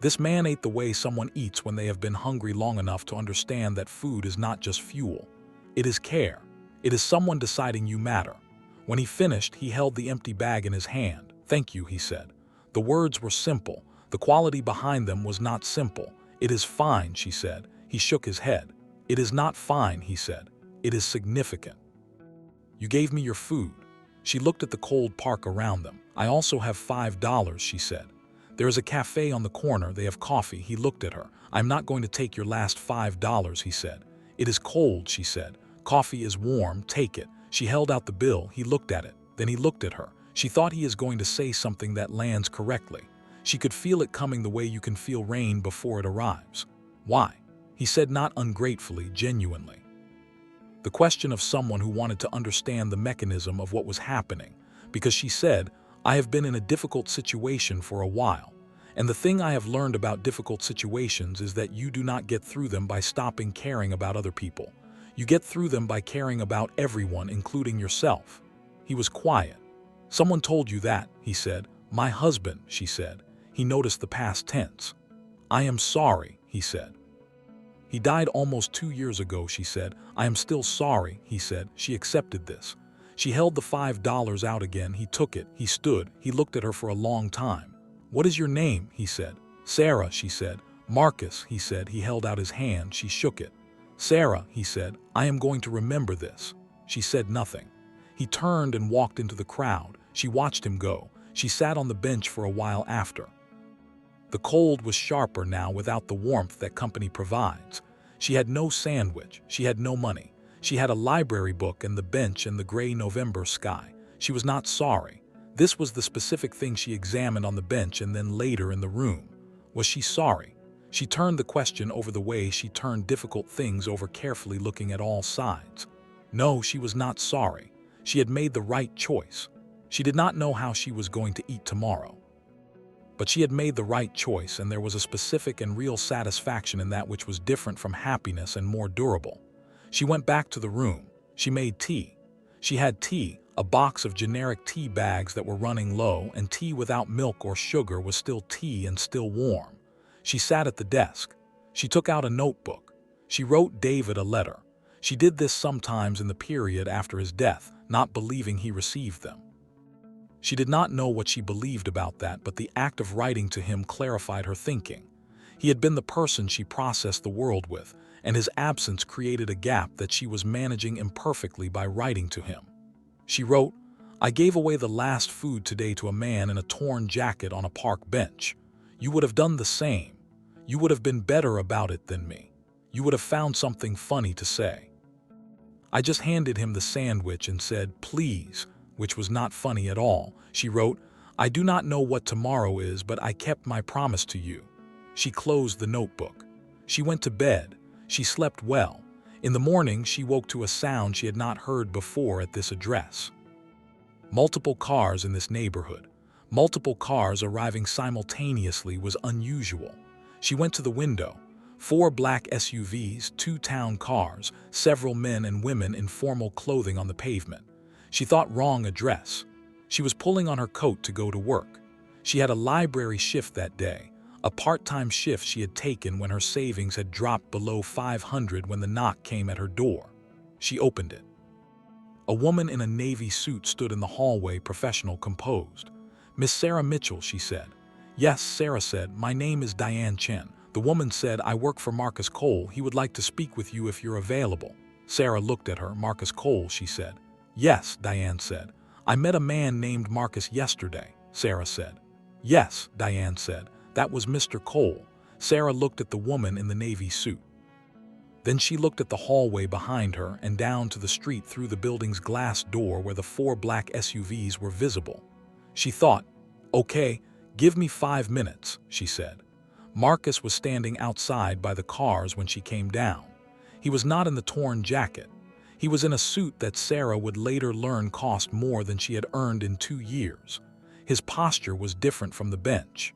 This man ate the way someone eats when they have been hungry long enough to understand that food is not just fuel. It is care. It is someone deciding you matter. When he finished, he held the empty bag in his hand. "Thank you," he said. The words were simple. The quality behind them was not simple. "It is fine," she said. He shook his head. "It is not fine," he said. "It is significant. You gave me your food." She looked at the cold park around them. "I also have $5, she said. "There is a cafe on the corner. They have coffee." He looked at her. "I'm not going to take your last $5, he said. "It is cold," she said. "Coffee is warm. Take it." She held out the bill. He looked at it. Then he looked at her. She thought he is going to say something that lands correctly. She could feel it coming the way you can feel rain before it arrives. "Why?" he said, not ungratefully, genuinely. The question of someone who wanted to understand the mechanism of what was happening. Because she said, "I have been in a difficult situation for a while. And the thing I have learned about difficult situations is that you do not get through them by stopping caring about other people. You get through them by caring about everyone, including yourself." He was quiet. "Someone told you that," he said. "My husband," she said. He noticed the past tense. "I am sorry," he said. "He died almost 2 years ago," she said. "I am still sorry," he said. She accepted this. She held the $5 out again. He took it. He stood. He looked at her for a long time. "What is your name?" he said. "Sarah," she said. "Marcus," he said. He held out his hand. She shook it. "Sarah," he said, "I am going to remember this." She said nothing. He turned and walked into the crowd. She watched him go. She sat on the bench for a while after. The cold was sharper now without the warmth that company provides. She had no sandwich. She had no money. She had a library book and the bench and the gray November sky. She was not sorry. This was the specific thing she examined on the bench and then later in the room. Was she sorry? She turned the question over the way she turned difficult things over, carefully looking at all sides. No, she was not sorry. She had made the right choice. She did not know how she was going to eat tomorrow. But she had made the right choice, and there was a specific and real satisfaction in that which was different from happiness and more durable. She went back to the room. She made tea. She had tea, a box of generic tea bags that were running low, and tea without milk or sugar was still tea and still warm. She sat at the desk. She took out a notebook. She wrote David a letter. She did this sometimes in the period after his death, not believing he received them. She did not know what she believed about that, but the act of writing to him clarified her thinking. He had been the person she processed the world with, and his absence created a gap that she was managing imperfectly by writing to him. She wrote, "I gave away the last food today to a man in a torn jacket on a park bench. You would have done the same. You would have been better about it than me. You would have found something funny to say. I just handed him the sandwich and said, 'Please,' which was not funny at all." She wrote, "I do not know what tomorrow is, but I kept my promise to you." She closed the notebook. She went to bed. She slept well. In the morning, she woke to a sound she had not heard before at this address. Multiple cars in this neighborhood. Multiple cars arriving simultaneously was unusual. She went to the window. 4 black SUVs, 2 town cars, several men and women in formal clothing on the pavement. She thought, wrong address. She was pulling on her coat to go to work. She had a library shift that day, a part-time shift she had taken when her savings had dropped below 500 when the knock came at her door. She opened it. A woman in a navy suit stood in the hallway, professional, composed. "Miss Sarah Mitchell," she said. "Yes," Sarah said. "My name is Diane Chen." The woman said, "I work for Marcus Cole. He would like to speak with you if you're available." Sarah looked at her. "Marcus Cole," she said. "Yes," Diane said. "I met a man named Marcus yesterday," Sarah said. "Yes," Diane said. "That was Mr. Cole." Sarah looked at the woman in the navy suit. Then she looked at the hallway behind her and down to the street through the building's glass door where the 4 black SUVs were visible. She thought, "Okay, give me 5 minutes," she said. Marcus was standing outside by the cars when she came down. He was not in the torn jacket. He was in a suit that Sarah would later learn cost more than she had earned in 2 years. His posture was different from the bench.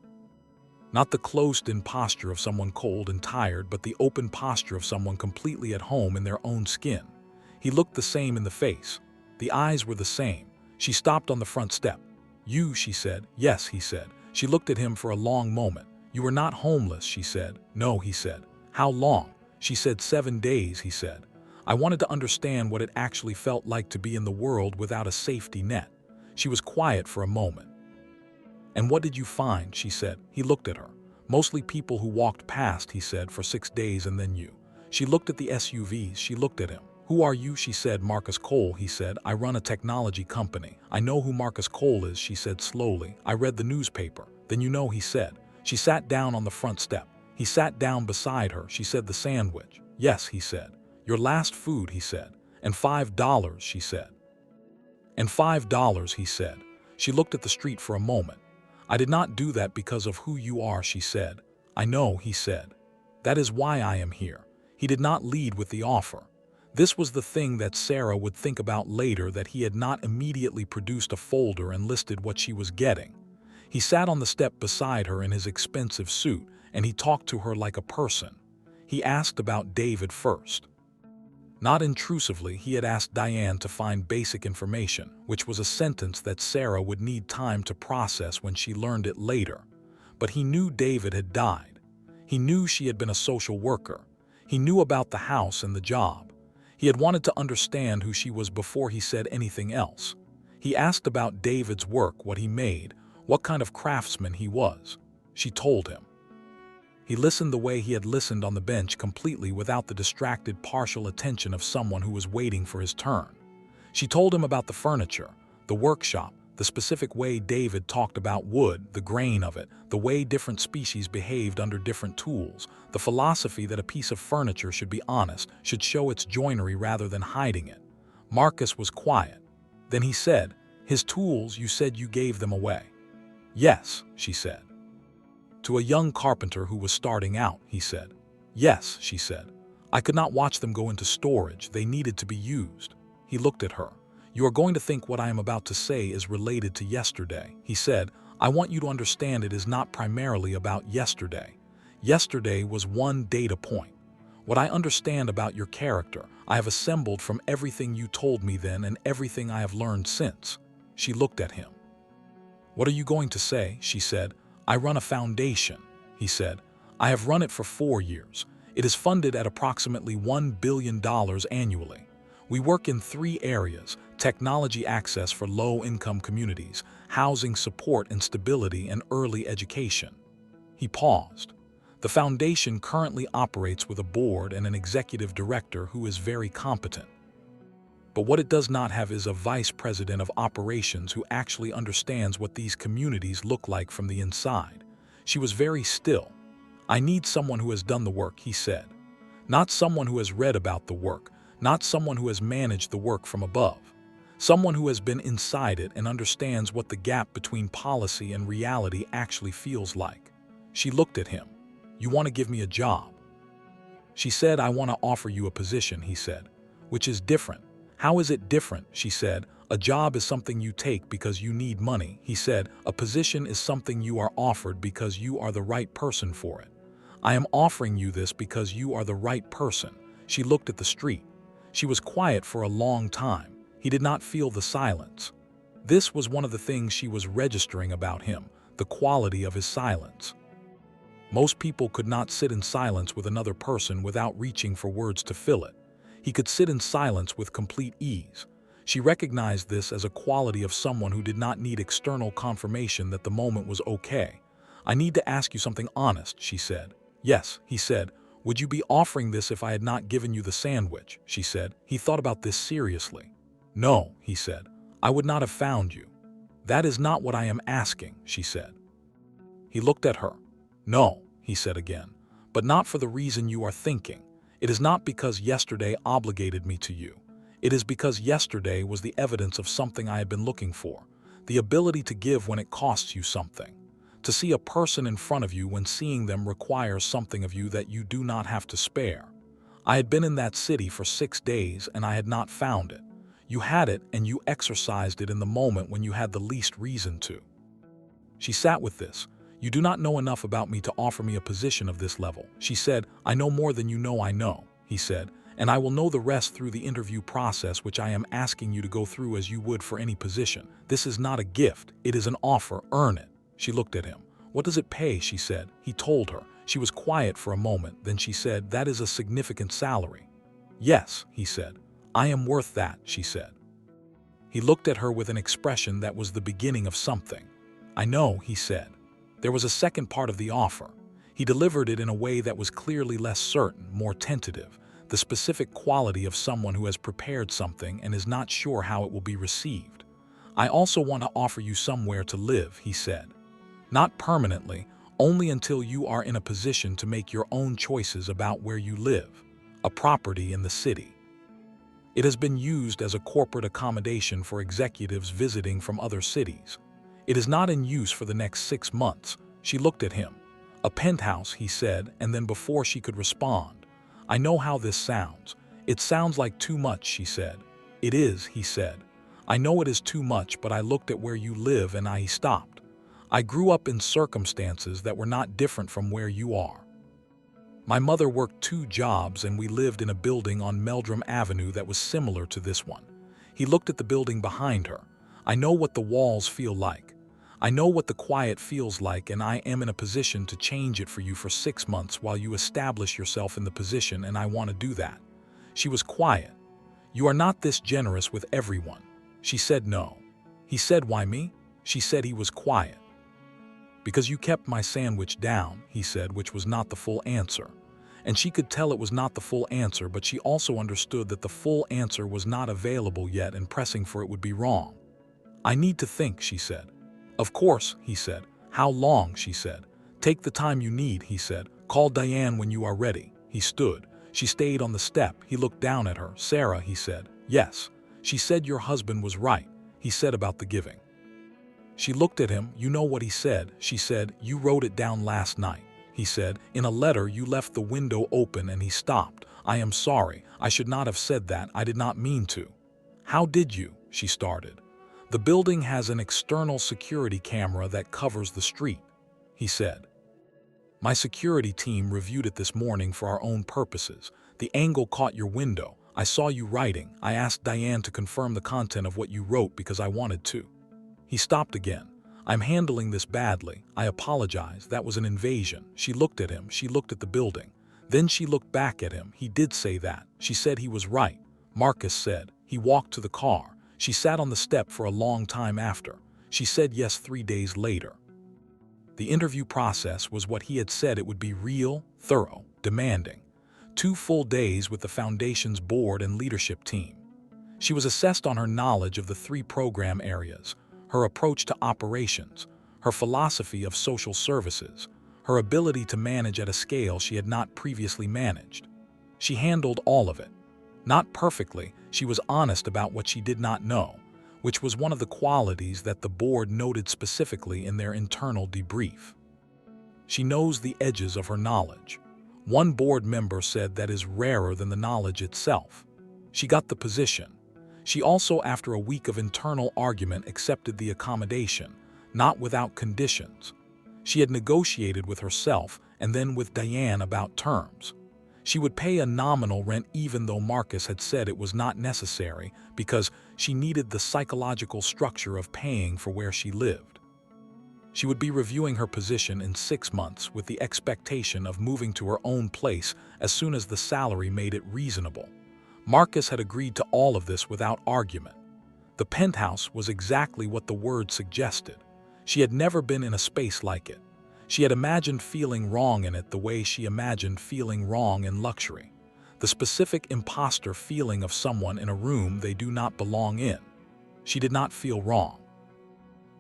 Not the closed-in posture of someone cold and tired, but the open posture of someone completely at home in their own skin. He looked the same in the face. The eyes were the same. She stopped on the front step. "You," she said. "Yes," he said. She looked at him for a long moment. "You were not homeless," she said. "No," he said. "How long?" She said, 7 days, he said. "I wanted to understand what it actually felt like to be in the world without a safety net." She was quiet for a moment. "And what did you find?" she said. He looked at her. "Mostly people who walked past," he said, "for 6 days, and then you." She looked at the SUVs. She looked at him. "Who are you?" she said. "Marcus Cole," he said. "I run a technology company." "I know who Marcus Cole is," she said slowly. "I read the newspaper." "Then you know," he said. She sat down on the front step. He sat down beside her. She said, "The sandwich." "Yes," he said. "Your last food," he said. "And $5, she said. "And $5, he said. She looked at the street for a moment. "I did not do that because of who you are," she said. "I know," he said. "That is why I am here." He did not lead with the offer. This was the thing that Sarah would think about later, that he had not immediately produced a folder and listed what she was getting. He sat on the step beside her in his expensive suit, and he talked to her like a person. He asked about David first. Not intrusively, he had asked Diane to find basic information, which was a sentence that Sarah would need time to process when she learned it later. But he knew David had died. He knew she had been a social worker. He knew about the house and the job. He had wanted to understand who she was before he said anything else. He asked about David's work, what he made, what kind of craftsman he was. She told him. He listened the way he had listened on the bench, completely without the distracted, partial attention of someone who was waiting for his turn. She told him about the furniture, the workshop, the specific way David talked about wood, the grain of it, the way different species behaved under different tools, the philosophy that a piece of furniture should be honest, should show its joinery rather than hiding it. Marcus was quiet. Then he said, "His tools, you said you gave them away." "Yes," she said. To a young carpenter who was starting out, he said. Yes, she said. I could not watch them go into storage. They needed to be used. He looked at her. You are going to think what I am about to say is related to yesterday. He said, I want you to understand it is not primarily about yesterday. Yesterday was one data point. What I understand about your character, I have assembled from everything you told me then and everything I have learned since. She looked at him. What are you going to say? She said. I run a foundation. He said. I have run it for 4 years. It is funded at approximately $1 billion annually. We work in 3 areas: technology access for low-income communities, housing support and stability, and early education. He paused. The foundation currently operates with a board and an executive director who is very competent. But what it does not have is a vice president of operations who actually understands what these communities look like from the inside. She was very still. I need someone who has done the work, he said. Not someone who has read about the work, not someone who has managed the work from above. Someone who has been inside it and understands what the gap between policy and reality actually feels like. She looked at him. You want to give me a job? She said, I want to offer you a position, he said, which is different. How is it different? She said. A job is something you take because you need money. He said, a position is something you are offered because you are the right person for it. I am offering you this because you are the right person. She looked at the street. She was quiet for a long time. He did not feel the silence. This was one of the things she was registering about him, the quality of his silence. Most people could not sit in silence with another person without reaching for words to fill it. He could sit in silence with complete ease. She recognized this as a quality of someone who did not need external confirmation that the moment was okay. I need to ask you something honest, she said. Yes, he said. Would you be offering this if I had not given you the sandwich? She said. He thought about this seriously. No, he said. I would not have found you. That is not what I am asking, she said. He looked at her. No, he said again, but not for the reason you are thinking. It is not because yesterday obligated me to you. It is because yesterday was the evidence of something I had been looking for, the ability to give when it costs you something. To see a person in front of you when seeing them requires something of you that you do not have to spare. I had been in that city for 6 days and I had not found it. You had it and you exercised it in the moment when you had the least reason to. She sat with this. You do not know enough about me to offer me a position of this level. She said, I know more than you know I know, he said, and I will know the rest through the interview process which I am asking you to go through as you would for any position. This is not a gift, it is an offer, earn it. She looked at him. What does it pay? She said. He told her. She was quiet for a moment, then she said, that is a significant salary. Yes, he said. I am worth that, she said. He looked at her with an expression that was the beginning of something. I know, he said. There was a second part of the offer. He delivered it in a way that was clearly less certain, more tentative, the specific quality of someone who has prepared something and is not sure how it will be received. I also want to offer you somewhere to live, he said. Not permanently, only until you are in a position to make your own choices about where you live, a property in the city. It has been used as a corporate accommodation for executives visiting from other cities. It is not in use for the next 6 months. She looked at him. A penthouse, he said, and then before she could respond, I know how this sounds. It sounds like too much, she said. It is, he said. I know it is too much, but I looked at where you live and I stopped. I grew up in circumstances that were not different from where you are. My mother worked 2 jobs and we lived in a building on Meldrum Avenue that was similar to this one. He looked at the building behind her. I know what the walls feel like. I know what the quiet feels like, and I am in a position to change it for you for 6 months while you establish yourself in the position, and I want to do that. She was quiet. You are not this generous with everyone. She said no. He said, why me? She said he was quiet. Because you kept my sandwich down, he said, which was not the full answer. And she could tell it was not the full answer, but she also understood that the full answer was not available yet and pressing for it would be wrong. I need to think, she said. Of course, he said. How long, she said. Take the time you need, he said. Call Diane when you are ready. He stood. She stayed on the step. He looked down at her. Sarah, he said. Yes. She said your husband was right. He said about the giving. She looked at him. You know what he said? She said, you wrote it down last night. He said, in a letter you left the window open, and he stopped. I am sorry. I should not have said that. I did not mean to. How did you? She started. The building has an external security camera that covers the street, he said. My security team reviewed it this morning for our own purposes. The angle caught your window. I saw you writing. I asked Diane to confirm the content of what you wrote because I wanted to. He stopped again. I'm handling this badly. I apologize. That was an invasion. She looked at him. She looked at the building. Then she looked back at him. He did say that. She said he was right. Marcus said. He walked to the car. She sat on the step for a long time after. She said yes 3 days later. The interview process was what he had said it would be: real, thorough, demanding. 2 full days with the Foundation's board and leadership team. She was assessed on her knowledge of the 3 program areas, her approach to operations, her philosophy of social services, her ability to manage at a scale she had not previously managed. She handled all of it. Not perfectly, she was honest about what she did not know, which was one of the qualities that the board noted specifically in their internal debrief. She knows the edges of her knowledge. One board member said that is rarer than the knowledge itself. She got the position. She also, after a week of internal argument, accepted the accommodation, not without conditions. She had negotiated with herself and then with Diane about terms. She would pay a nominal rent even though Marcus had said it was not necessary because she needed the psychological structure of paying for where she lived. She would be reviewing her position in 6 months with the expectation of moving to her own place as soon as the salary made it reasonable. Marcus had agreed to all of this without argument. The penthouse was exactly what the word suggested. She had never been in a space like it. She had imagined feeling wrong in it the way she imagined feeling wrong in luxury. The specific imposter feeling of someone in a room they do not belong in. She did not feel wrong.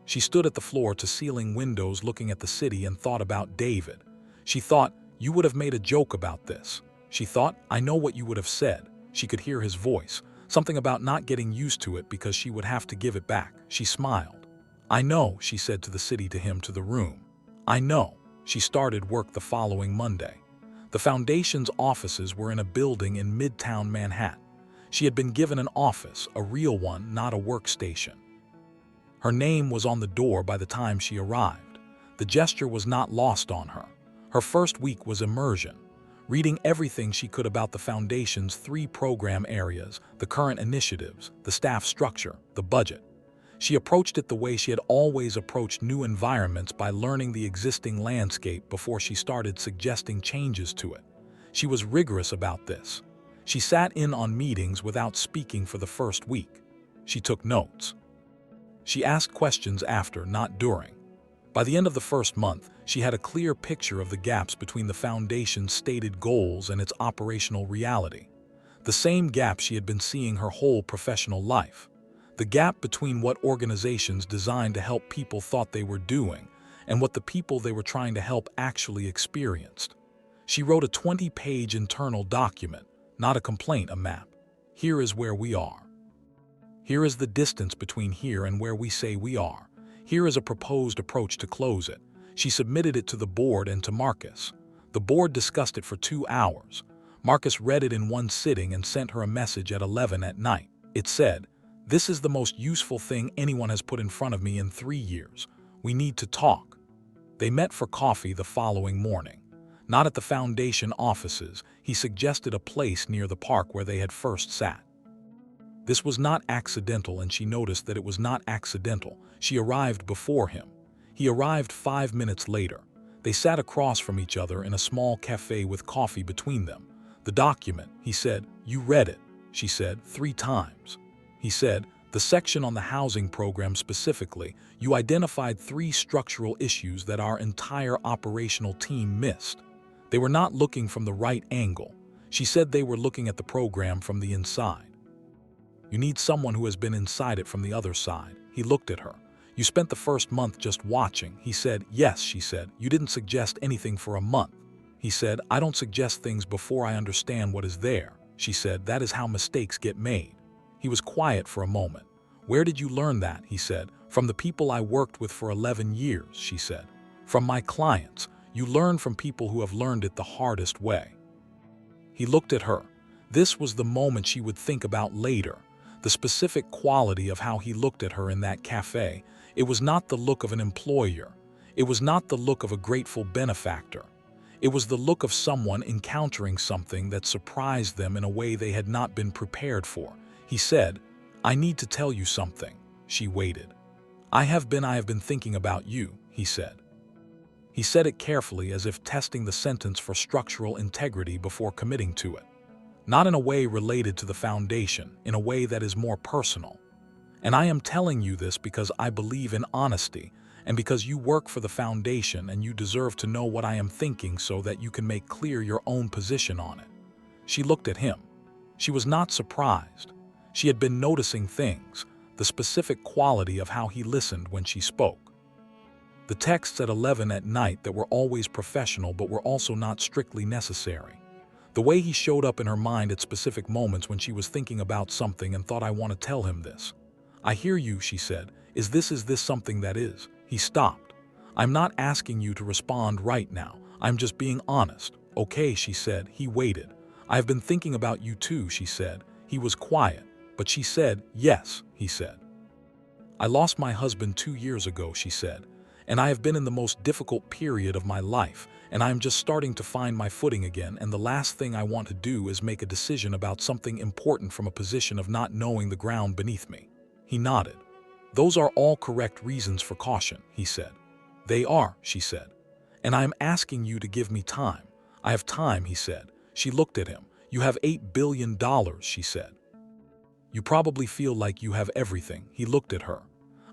She stood at the floor-to-ceiling windows looking at the city and thought about David. She thought, you would have made a joke about this. She thought, I know what you would have said. She could hear his voice, something about not getting used to it because she would have to give it back. She smiled. I know, she said to the city, to him, to the room. I know. She started work the following Monday. The Foundation's offices were in a building in Midtown Manhattan. She had been given an office, a real one, not a workstation. Her name was on the door by the time she arrived. The gesture was not lost on her. Her first week was immersion, reading everything she could about the Foundation's 3 program areas, the current initiatives, the staff structure, the budget. She approached it the way she had always approached new environments, by learning the existing landscape before she started suggesting changes to it. She was rigorous about this. She sat in on meetings without speaking for the first week. She took notes. She asked questions after, not during. By the end of the first month, she had a clear picture of the gaps between the Foundation's stated goals and its operational reality. The same gap she had been seeing her whole professional life. The gap between what organizations designed to help people thought they were doing and what the people they were trying to help actually experienced. She wrote a 20-page internal document, not a complaint, a map. Here is where we are. Here is the distance between here and where we say we are. Here is a proposed approach to close it. She submitted it to the board and to Marcus. The board discussed it for 2 hours. Marcus read it in one sitting and sent her a message at 11 at night. It said, "This is the most useful thing anyone has put in front of me in 3 years. We need to talk." They met for coffee the following morning. Not at the Foundation offices. He suggested a place near the park where they had first sat. This was not accidental, and she noticed that it was not accidental. She arrived before him. He arrived 5 minutes later. They sat across from each other in a small cafe with coffee between them. The document, he said. You read it, she said, 3 times. He said, the section on the housing program specifically, you identified 3 structural issues that our entire operational team missed. They were not looking from the right angle. She said they were looking at the program from the inside. You need someone who has been inside it from the other side. He looked at her. You spent the first month just watching. He said, yes, she said. You didn't suggest anything for a month. He said, I don't suggest things before I understand what is there. She said, that is how mistakes get made. He was quiet for a moment. "Where did you learn that?" he said. "From the people I worked with for 11 years, she said. "From my clients. You learn from people who have learned it the hardest way." He looked at her. This was the moment she would think about later. The specific quality of how he looked at her in that cafe. It was not the look of an employer. It was not the look of a grateful benefactor. It was the look of someone encountering something that surprised them in a way they had not been prepared for. He said, "I need to tell you something." She waited. I have been thinking about you," he said. He said it carefully, as if testing the sentence for structural integrity before committing to it. Not in a way related to the foundation, in a way that is more personal. "And I am telling you this because I believe in honesty, and because you work for the foundation and you deserve to know what I am thinking so that you can make clear your own position on it." She looked at him. She was not surprised. She had been noticing things, the specific quality of how he listened when she spoke. The texts at 11 at night that were always professional but were also not strictly necessary. The way he showed up in her mind at specific moments when she was thinking about something and thought, "I want to tell him this." "I hear you," she said. Is this something that is?" He stopped. "I'm not asking you to respond right now. I'm just being honest." "Okay," she said. He waited. "I have been thinking about you too," she said. He was quiet, but she said, "Yes," he said. "I lost my husband 2 years ago," she said, "and I have been in the most difficult period of my life, and I am just starting to find my footing again, and the last thing I want to do is make a decision about something important from a position of not knowing the ground beneath me." He nodded. "Those are all correct reasons for caution," he said. "They are," she said. "And I am asking you to give me time." "I have time," he said. She looked at him. "You have $8 billion, she said. "You probably feel like you have everything." He looked at her.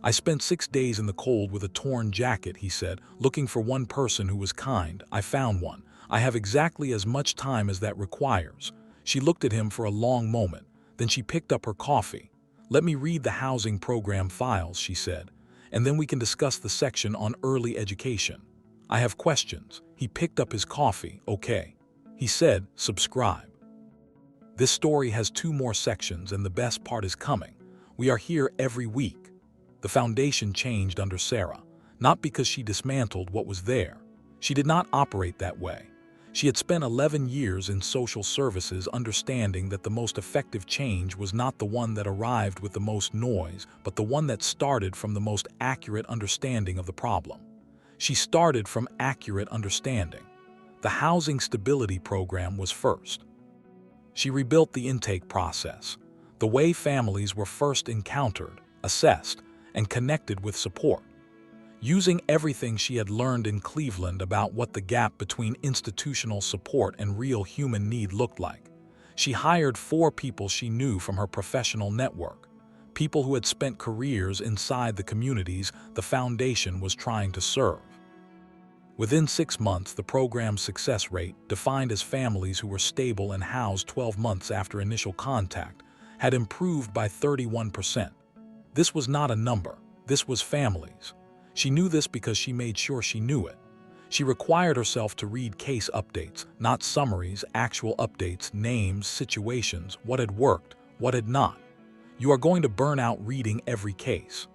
"I spent 6 days in the cold with a torn jacket," he said, "looking for one person who was kind. I found one. I have exactly as much time as that requires." She looked at him for a long moment. Then she picked up her coffee. "Let me read the housing program files," she said, "and then we can discuss the section on early education. I have questions." He picked up his coffee. "Okay." He said, "Subscribe." This story has 2 more sections, and the best part is coming. We are here every week. The foundation changed under Sarah, not because she dismantled what was there. She did not operate that way. She had spent 11 years in social services, understanding that the most effective change was not the one that arrived with the most noise, but the one that started from the most accurate understanding of the problem. She started from accurate understanding. The housing stability program was first. She rebuilt the intake process, the way families were first encountered, assessed, and connected with support. Using everything she had learned in Cleveland about what the gap between institutional support and real human need looked like, she hired 4 people she knew from her professional network, people who had spent careers inside the communities the foundation was trying to serve. Within 6 months, the program's success rate, defined as families who were stable and housed 12 months after initial contact, had improved by 31%. This was not a number. This was families. She knew this because she made sure she knew it. She required herself to read case updates, not summaries, actual updates, names, situations, what had worked, what had not. You are going to burn out reading every case.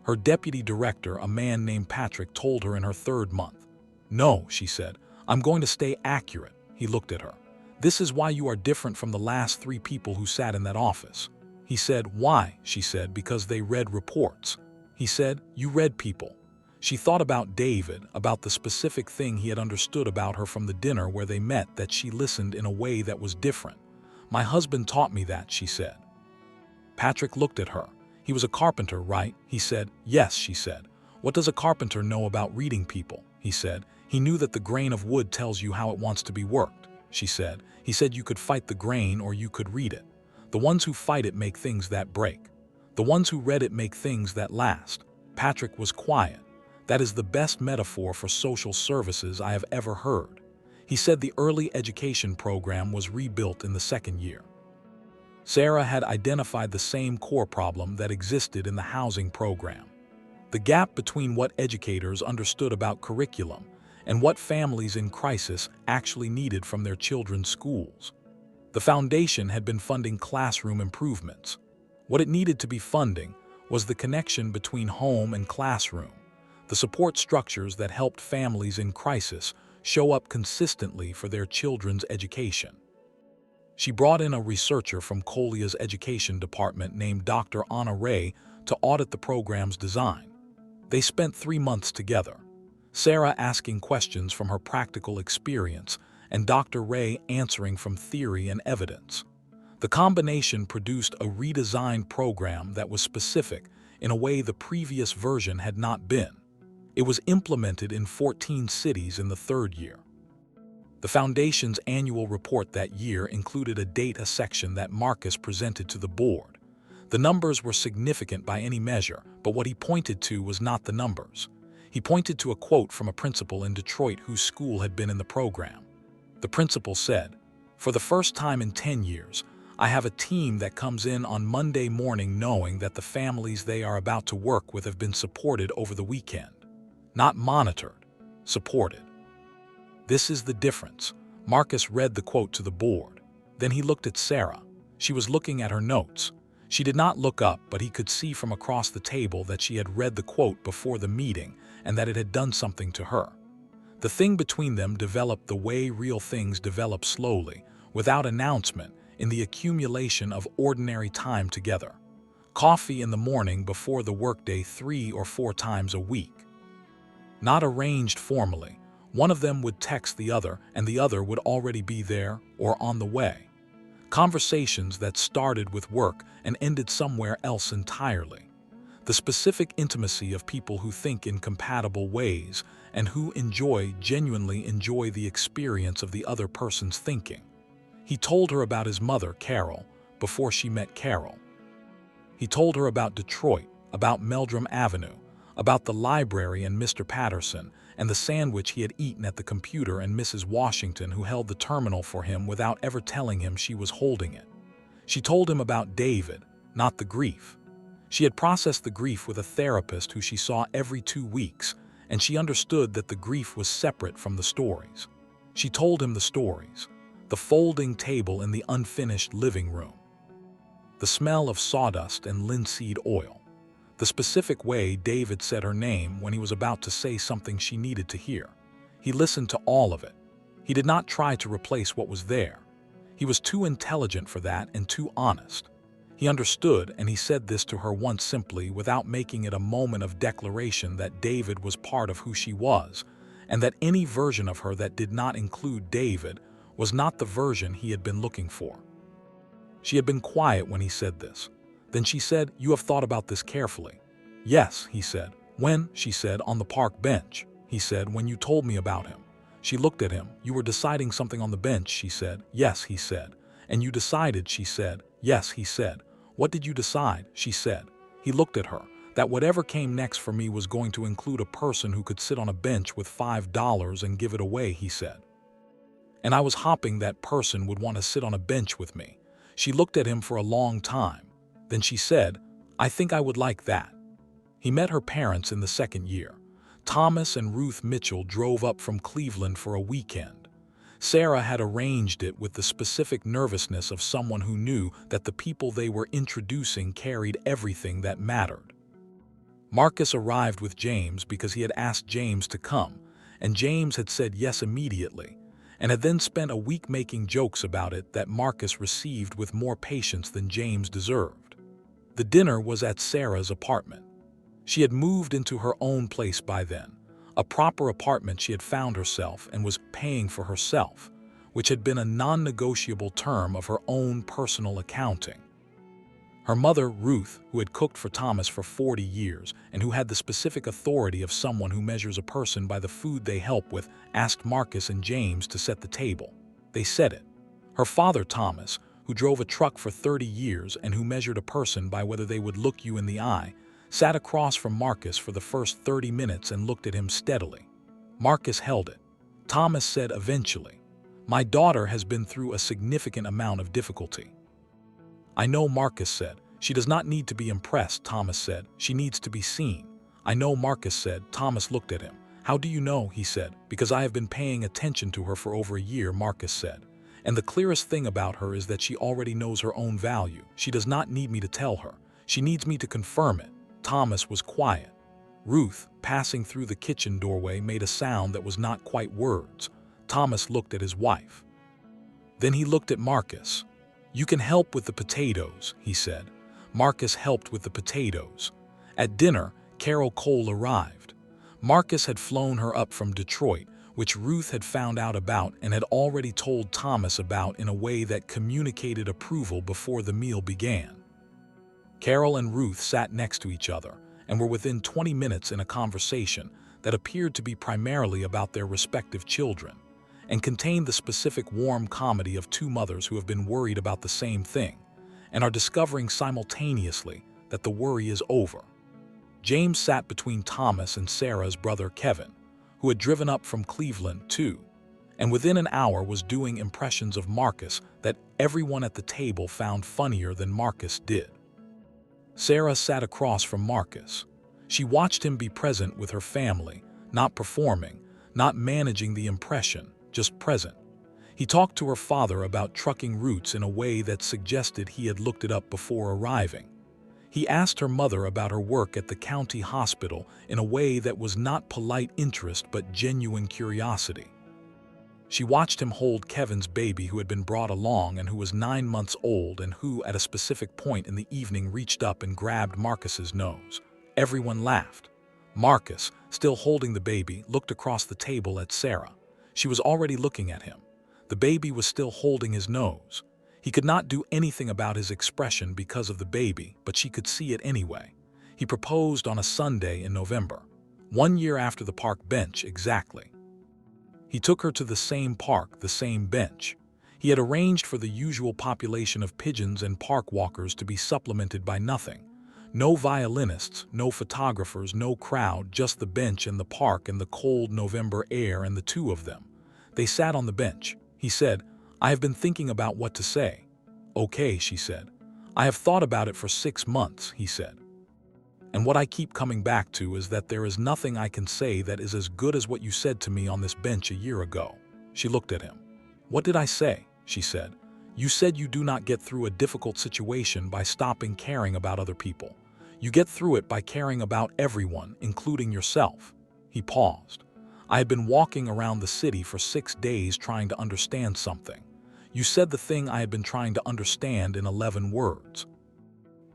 Her deputy director, a man named Patrick, told her in her 3rd month. "No," she said, "I'm going to stay accurate." He looked at her. "This is why you are different from the last 3 people who sat in that office." He said, "Why?" She said, "Because they read reports." He said, "You read people." She thought about David, about the specific thing he had understood about her from the dinner where they met, that she listened in a way that was different. "My husband taught me that," she said. Patrick looked at her. "He was a carpenter, right?" He said, "Yes," she said. "What does a carpenter know about reading people?" He said, "He knew that the grain of wood tells you how it wants to be worked." She said, "He said you could fight the grain or you could read it. The ones who fight it make things that break. The ones who read it make things that last." Patrick was quiet. "That is the best metaphor for social services I have ever heard." He said the early education program was rebuilt in the 2nd year. Sarah had identified the same core problem that existed in the housing program. The gap between what educators understood about curriculum and what families in crisis actually needed from their children's schools. The foundation had been funding classroom improvements. What it needed to be funding was the connection between home and classroom, the support structures that helped families in crisis show up consistently for their children's education. She brought in a researcher from Collia's education department named Dr. Anna Ray to audit the program's design. They spent 3 months together, Sarah asking questions from her practical experience and Dr. Ray answering from theory and evidence. The combination produced a redesigned program that was specific in a way the previous version had not been. It was implemented in 14 cities in the 3rd year. The Foundation's annual report that year included a data section that Marcus presented to the board. The numbers were significant by any measure, but what he pointed to was not the numbers. He pointed to a quote from a principal in Detroit whose school had been in the program. The principal said, "For the first time in 10 years, I have a team that comes in on Monday morning knowing that the families they are about to work with have been supported over the weekend. Not monitored, supported." This is the difference. Marcus read the quote to the board. Then he looked at Sarah. She was looking at her notes. She did not look up, but he could see from across the table that she had read the quote before the meeting and that it had done something to her. The thing between them developed the way real things develop slowly, without announcement, in the accumulation of ordinary time together. Coffee in the morning before the workday 3 or 4 times a week. Not arranged formally. One of them would text the other, and the other would already be there or on the way. Conversations that started with work and ended somewhere else entirely. The specific intimacy of people who think in compatible ways and who genuinely enjoy the experience of the other person's thinking. He told her about his mother, Carol, before she met Carol. He told her about Detroit, about Meldrum Avenue, about the library and Mr. Patterson, and the sandwich he had eaten at the computer and Mrs. Washington who held the terminal for him without ever telling him she was holding it. She told him about David, not the grief. She had processed the grief with a therapist who she saw every 2 weeks, and she understood that the grief was separate from the stories. She told him the stories. The folding table in the unfinished living room. The smell of sawdust and linseed oil. The specific way David said her name when he was about to say something she needed to hear. He listened to all of it. He did not try to replace what was there. He was too intelligent for that and too honest. He understood, and he said this to her once simply without making it a moment of declaration that David was part of who she was, and that any version of her that did not include David was not the version he had been looking for. She had been quiet when he said this. Then she said, "You have thought about this carefully." "Yes," he said. "When?" She said, "On the park bench." He said, "When you told me about him." She looked at him. "You were deciding something on the bench," she said. "Yes," he said. "And you decided," she said. "Yes," he said. "What did you decide?" she said. He looked at her. "That whatever came next for me was going to include a person who could sit on a bench with $5 and give it away," he said. "And I was hoping that person would want to sit on a bench with me." She looked at him for a long time. Then she said, "I think I would like that." He met her parents in the 2nd year. Thomas and Ruth Mitchell drove up from Cleveland for a weekend. Sarah had arranged it with the specific nervousness of someone who knew that the people they were introducing carried everything that mattered. Marcus arrived with James because he had asked James to come, and James had said yes immediately, and had then spent a week making jokes about it that Marcus received with more patience than James deserved. The dinner was at Sarah's apartment. She had moved into her own place by then, a proper apartment she had found herself and was paying for herself, which had been a non-negotiable term of her own personal accounting. Her mother, Ruth, who had cooked for Thomas for 40 years and who had the specific authority of someone who measures a person by the food they help with, asked Marcus and James to set the table. They said it. Her father, Thomas, who drove a truck for 30 years and who measured a person by whether they would look you in the eye, sat across from Marcus for the first 30 minutes and looked at him steadily. Marcus held it. Thomas said eventually, "My daughter has been through a significant amount of difficulty." "I know," Marcus said. "She does not need to be impressed," Thomas said. "She needs to be seen." "I know," Marcus said. Thomas looked at him. "How do you know?" he said. "Because I have been paying attention to her for over a year," Marcus said. "And the clearest thing about her is that she already knows her own value. She does not need me to tell her. She needs me to confirm it." Thomas was quiet. Ruth, passing through the kitchen doorway, made a sound that was not quite words. Thomas looked at his wife. Then he looked at Marcus. "You can help with the potatoes," he said. Marcus helped with the potatoes. At dinner, Carol Cole arrived. Marcus had flown her up from Detroit, which Ruth had found out about and had already told Thomas about in a way that communicated approval before the meal began. Carol and Ruth sat next to each other and were within 20 minutes in a conversation that appeared to be primarily about their respective children, and contained the specific warm comedy of two mothers who have been worried about the same thing, and are discovering simultaneously that the worry is over. James sat between Thomas and Sarah's brother Kevin, who had driven up from Cleveland too, and within an hour was doing impressions of Marcus that everyone at the table found funnier than Marcus did. Sarah sat across from Marcus. She watched him be present with her family, not performing, not managing the impression, just present. He talked to her father about trucking routes in a way that suggested he had looked it up before arriving. He asked her mother about her work at the county hospital in a way that was not polite interest but genuine curiosity. She watched him hold Kevin's baby who had been brought along and who was 9 months old and who, at a specific point in the evening, reached up and grabbed Marcus's nose. Everyone laughed. Marcus, still holding the baby, looked across the table at Sarah. She was already looking at him. The baby was still holding his nose. He could not do anything about his expression because of the baby, but she could see it anyway. He proposed on a Sunday in November, 1 year after the park bench exactly. He took her to the same park, the same bench. He had arranged for the usual population of pigeons and park walkers to be supplemented by nothing. No violinists, no photographers, no crowd, just the bench and the park and the cold November air and the two of them. They sat on the bench. He said, "I have been thinking about what to say." "Okay," she said. "I have thought about it for 6 months," he said. "And what I keep coming back to is that there is nothing I can say that is as good as what you said to me on this bench a year ago." She looked at him. "What did I say?" she said. "You said you do not get through a difficult situation by stopping caring about other people. You get through it by caring about everyone, including yourself." He paused. "I had been walking around the city for 6 days trying to understand something. You said the thing I had been trying to understand in 11 words."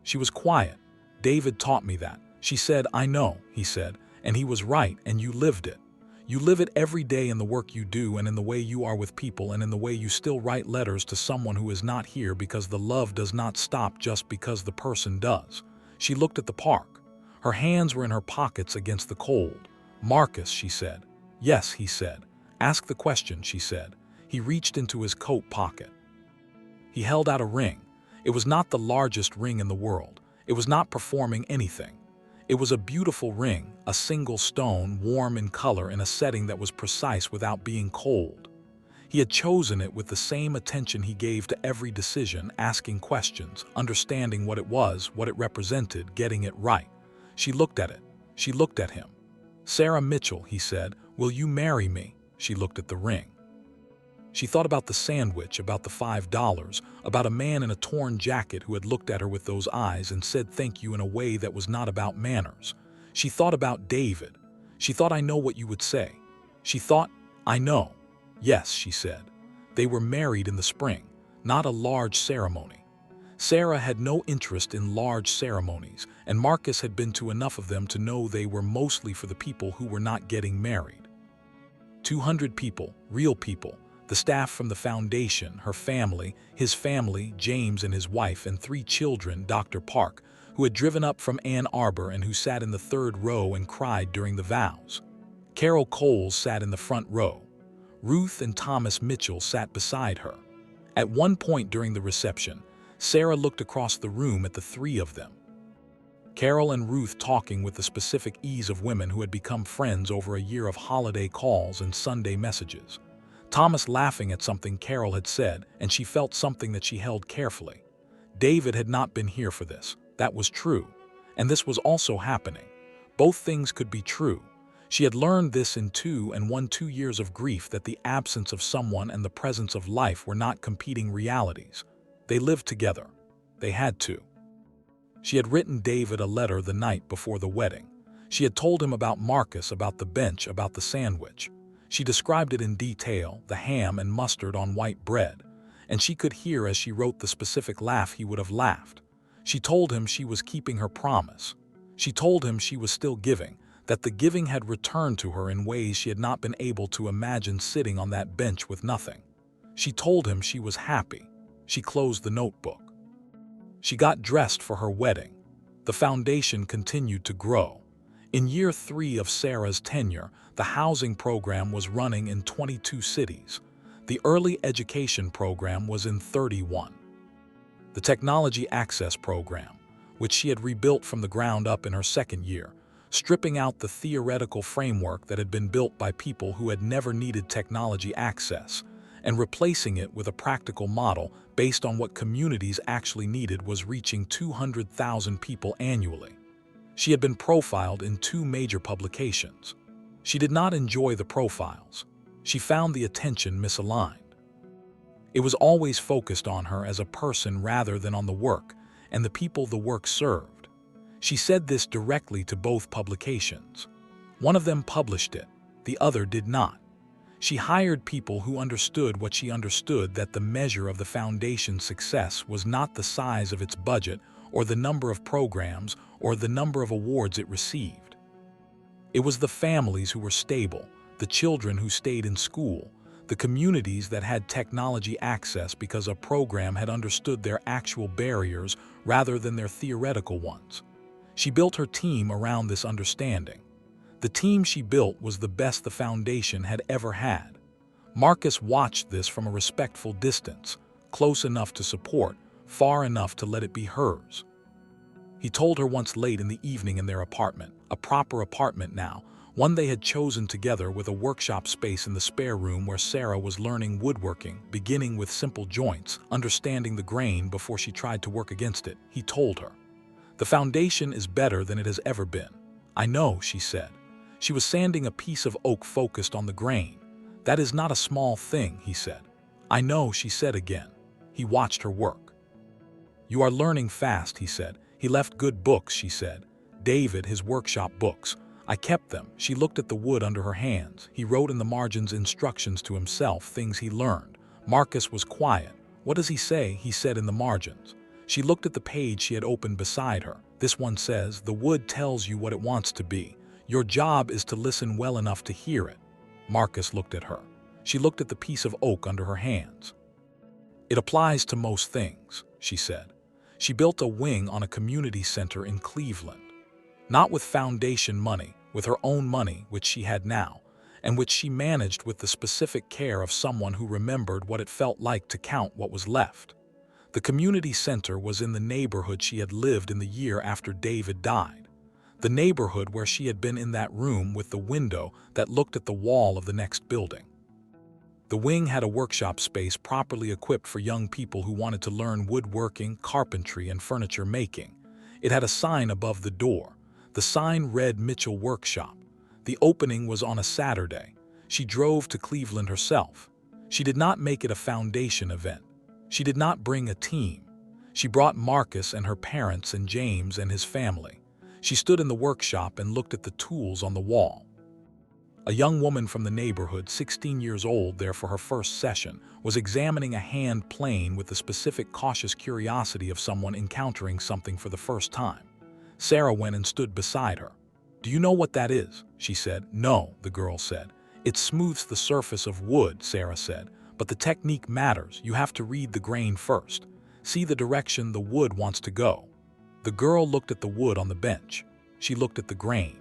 She was quiet. "David taught me that." She said, "I know," he said, "and he was right, and you lived it. You live it every day in the work you do and in the way you are with people and in the way you still write letters to someone who is not here because the love does not stop just because the person does." She looked at the park. Her hands were in her pockets against the cold. "Marcus," she said. "Yes," he said. "Ask the question," she said. He reached into his coat pocket. He held out a ring. It was not the largest ring in the world. It was not performing anything. It was a beautiful ring, a single stone, warm in color in a setting that was precise without being cold. He had chosen it with the same attention he gave to every decision, asking questions, understanding what it was, what it represented, getting it right. She looked at it. She looked at him. "Sarah Mitchell," he said, "will you marry me?" She looked at the ring. She thought about the sandwich, about the $5, about a man in a torn jacket who had looked at her with those eyes and said thank you in a way that was not about manners. She thought about David. She thought, "I know what you would say." She thought, "I know." "Yes," she said. They were married in the spring, not a large ceremony. Sarah had no interest in large ceremonies, and Marcus had been to enough of them to know they were mostly for the people who were not getting married. 200 people, real people. The staff from the foundation, her family, his family, James and his wife, and 3 children, Dr. Park, who had driven up from Ann Arbor and who sat in the 3rd row and cried during the vows. Carol Cole sat in the front row. Ruth and Thomas Mitchell sat beside her. At one point during the reception, Sarah looked across the room at the 3 of them. Carol and Ruth talking with the specific ease of women who had become friends over a year of holiday calls and Sunday messages. Thomas laughing at something Carol had said, and she felt something that she held carefully. David had not been here for this. That was true. And this was also happening. Both things could be true. She had learned this in 2 years of grief, that the absence of someone and the presence of life were not competing realities. They lived together. They had to. She had written David a letter the night before the wedding. She had told him about Marcus, about the bench, about the sandwich. She described it in detail, the ham and mustard on white bread, and she could hear as she wrote the specific laugh he would have laughed. She told him she was keeping her promise. She told him she was still giving, that the giving had returned to her in ways she had not been able to imagine sitting on that bench with nothing. She told him she was happy. She closed the notebook. She got dressed for her wedding. The foundation continued to grow. In year 3 of Sarah's tenure, the housing program was running in 22 cities. The early education program was in 31. The technology access program, which she had rebuilt from the ground up in her second year, stripping out the theoretical framework that had been built by people who had never needed technology access, and replacing it with a practical model based on what communities actually needed, was reaching 200,000 people annually. She had been profiled in 2 major publications. She did not enjoy the profiles. She found the attention misaligned. It was always focused on her as a person rather than on the work and the people the work served. She said this directly to both publications. One of them published it, the other did not. She hired people who understood what she understood, that the measure of the foundation's success was not the size of its budget or the number of programs or the number of awards it received. It was the families who were stable, the children who stayed in school, the communities that had technology access because a program had understood their actual barriers rather than their theoretical ones. She built her team around this understanding. The team she built was the best the foundation had ever had. Marcus watched this from a respectful distance, close enough to support, far enough to let it be hers. He told her once late in the evening in their apartment, a proper apartment now, one they had chosen together with a workshop space in the spare room where Sarah was learning woodworking, beginning with simple joints, understanding the grain before she tried to work against it. He told her, "The foundation is better than it has ever been." "I know," she said. She was sanding a piece of oak focused on the grain. "That is not a small thing," he said. "I know," she said again. He watched her work. "You are learning fast," he said. "He left good books," she said. "David, his workshop books. I kept them." She looked at the wood under her hands. He wrote in the margins instructions to himself, things he learned. Marcus was quiet. "What does he say?" he said in the margins. She looked at the page she had opened beside her. "This one says, the wood tells you what it wants to be. Your job is to listen well enough to hear it." Marcus looked at her. She looked at the piece of oak under her hands. "It applies to most things," she said. She built a wing on a community center in Cleveland. Not with foundation money, with her own money, which she had now, and which she managed with the specific care of someone who remembered what it felt like to count what was left. The community center was in the neighborhood she had lived in the year after David died. The neighborhood where she had been in that room with the window that looked at the wall of the next building. The wing had a workshop space properly equipped for young people who wanted to learn woodworking, carpentry, and furniture making. It had a sign above the door. The sign read Mitchell Workshop. The opening was on a Saturday. She drove to Cleveland herself. She did not make it a foundation event. She did not bring a team. She brought Marcus and her parents and James and his family. She stood in the workshop and looked at the tools on the wall. A young woman from the neighborhood, 16 years old there for her first session, was examining a hand plane with the specific cautious curiosity of someone encountering something for the first time. Sarah went and stood beside her. "Do you know what that is?" she said. "No," the girl said. "It smooths the surface of wood," Sarah said. "But the technique matters. You have to read the grain first. See the direction the wood wants to go." The girl looked at the wood on the bench. She looked at the grain.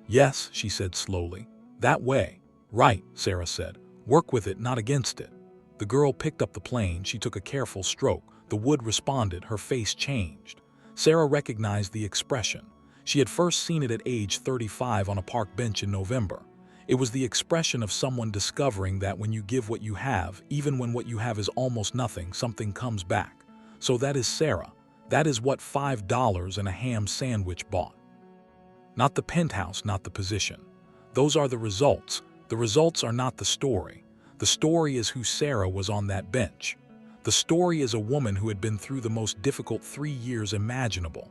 "Yes," she said slowly. "That way." "Right," Sarah said. "Work with it, not against it." The girl picked up the plane. She took a careful stroke. The wood responded. Her face changed. Sarah recognized the expression. She had first seen it at age 35 on a park bench in November. It was the expression of someone discovering that when you give what you have, even when what you have is almost nothing, something comes back. So that is Sarah. That is what $5 and a ham sandwich bought. Not the penthouse, not the position. Those are the results. The results are not the story. The story is who Sarah was on that bench. The story is a woman who had been through the most difficult 3 years imaginable.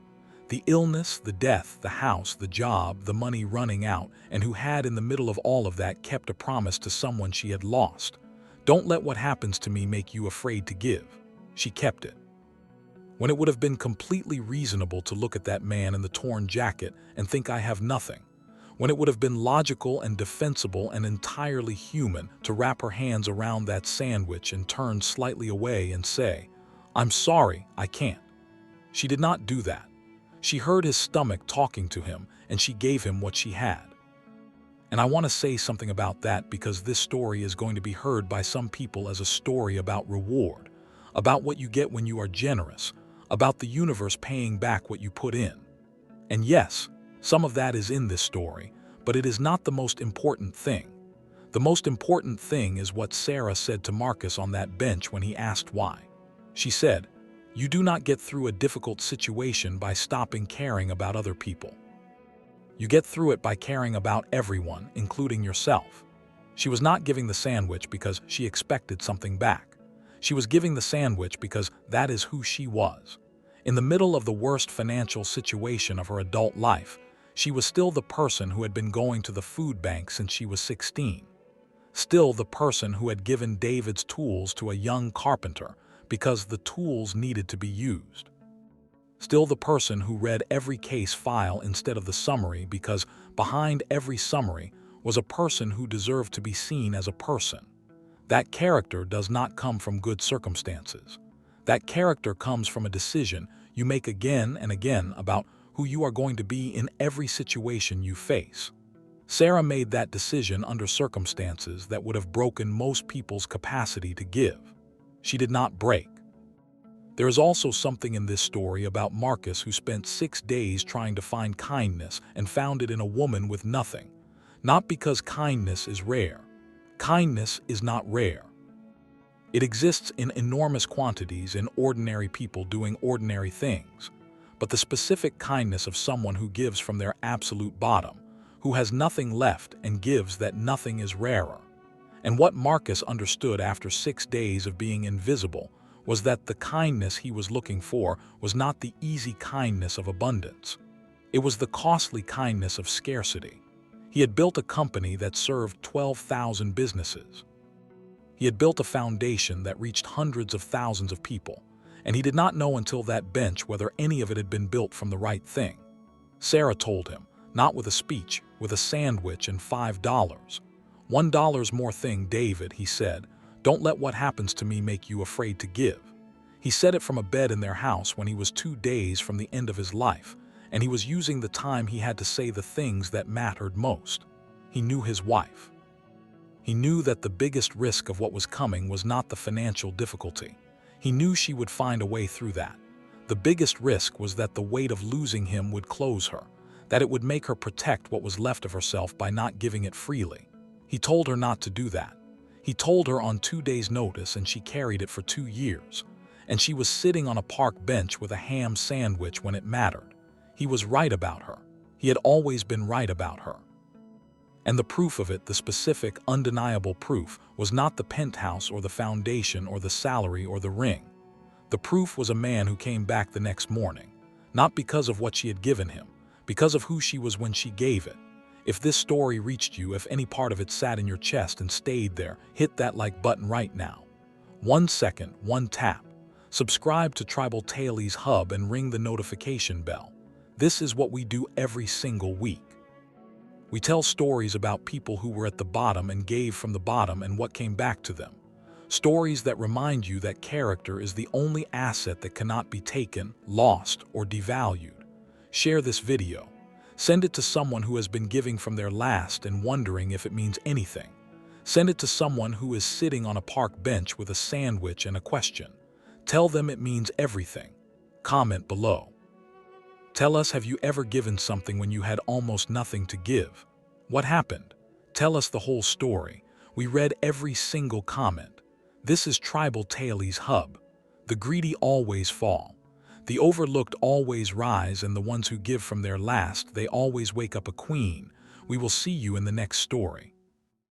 The illness, the death, the house, the job, the money running out, and who had in the middle of all of that kept a promise to someone she had lost. Don't let what happens to me make you afraid to give. She kept it. When it would have been completely reasonable to look at that man in the torn jacket and think I have nothing. When it would have been logical and defensible and entirely human to wrap her hands around that sandwich and turn slightly away and say, "I'm sorry, I can't." She did not do that. She heard his stomach talking to him, and she gave him what she had. And I want to say something about that because this story is going to be heard by some people as a story about reward, about what you get when you are generous, about the universe paying back what you put in. And yes, some of that is in this story, but it is not the most important thing. The most important thing is what Sarah said to Marcus on that bench when he asked why. She said, "You do not get through a difficult situation by stopping caring about other people. You get through it by caring about everyone, including yourself." She was not giving the sandwich because she expected something back. She was giving the sandwich because that is who she was. In the middle of the worst financial situation of her adult life, she was still the person who had been going to the food bank since she was 16. Still the person who had given David's tools to a young carpenter because the tools needed to be used. Still the person who read every case file instead of the summary because behind every summary was a person who deserved to be seen as a person. That character does not come from good circumstances. That character comes from a decision you make again and again about who you are going to be in every situation you face. Sarah made that decision under circumstances that would have broken most people's capacity to give. She did not break. There is also something in this story about Marcus who spent 6 days trying to find kindness and found it in a woman with nothing. Not because kindness is rare. Kindness is not rare. It exists in enormous quantities in ordinary people doing ordinary things. But the specific kindness of someone who gives from their absolute bottom, who has nothing left and gives that nothing is rarer. And what Marcus understood after 6 days of being invisible was that the kindness he was looking for was not the easy kindness of abundance. It was the costly kindness of scarcity. He had built a company that served 12,000 businesses. He had built a foundation that reached hundreds of thousands of people, and he did not know until that bench whether any of it had been built from the right thing. Sarah told him, not with a speech, with a sandwich and $5. $1 more thing, David, he said. Don't let what happens to me make you afraid to give. He said it from a bed in their house when he was 2 days from the end of his life, and he was using the time he had to say the things that mattered most. He knew his wife. He knew that the biggest risk of what was coming was not the financial difficulty. He knew she would find a way through that. The biggest risk was that the weight of losing him would close her, that it would make her protect what was left of herself by not giving it freely. He told her not to do that. He told her on 2 days' notice, and she carried it for 2 years. And she was sitting on a park bench with a ham sandwich when it mattered. He was right about her. He had always been right about her. And the proof of it, the specific, undeniable proof, was not the penthouse or the foundation or the salary or the ring. The proof was a man who came back the next morning, not because of what she had given him, because of who she was when she gave it. If this story reached you, if any part of it sat in your chest and stayed there, hit that like button right now. 1 second, 1 tap. Subscribe to Tribal Tales Hub and ring the notification bell. This is what we do every single week. We tell stories about people who were at the bottom and gave from the bottom and what came back to them. Stories that remind you that character is the only asset that cannot be taken, lost, or devalued. Share this video. Send it to someone who has been giving from their last and wondering if it means anything. Send it to someone who is sitting on a park bench with a sandwich and a question. Tell them it means everything. Comment below. Tell us, have you ever given something when you had almost nothing to give? What happened? Tell us the whole story. We read every single comment. This is Tribal Tales Hub. The greedy always fall. The overlooked always rise, and the ones who give from their last, they always wake up a queen. We will see you in the next story.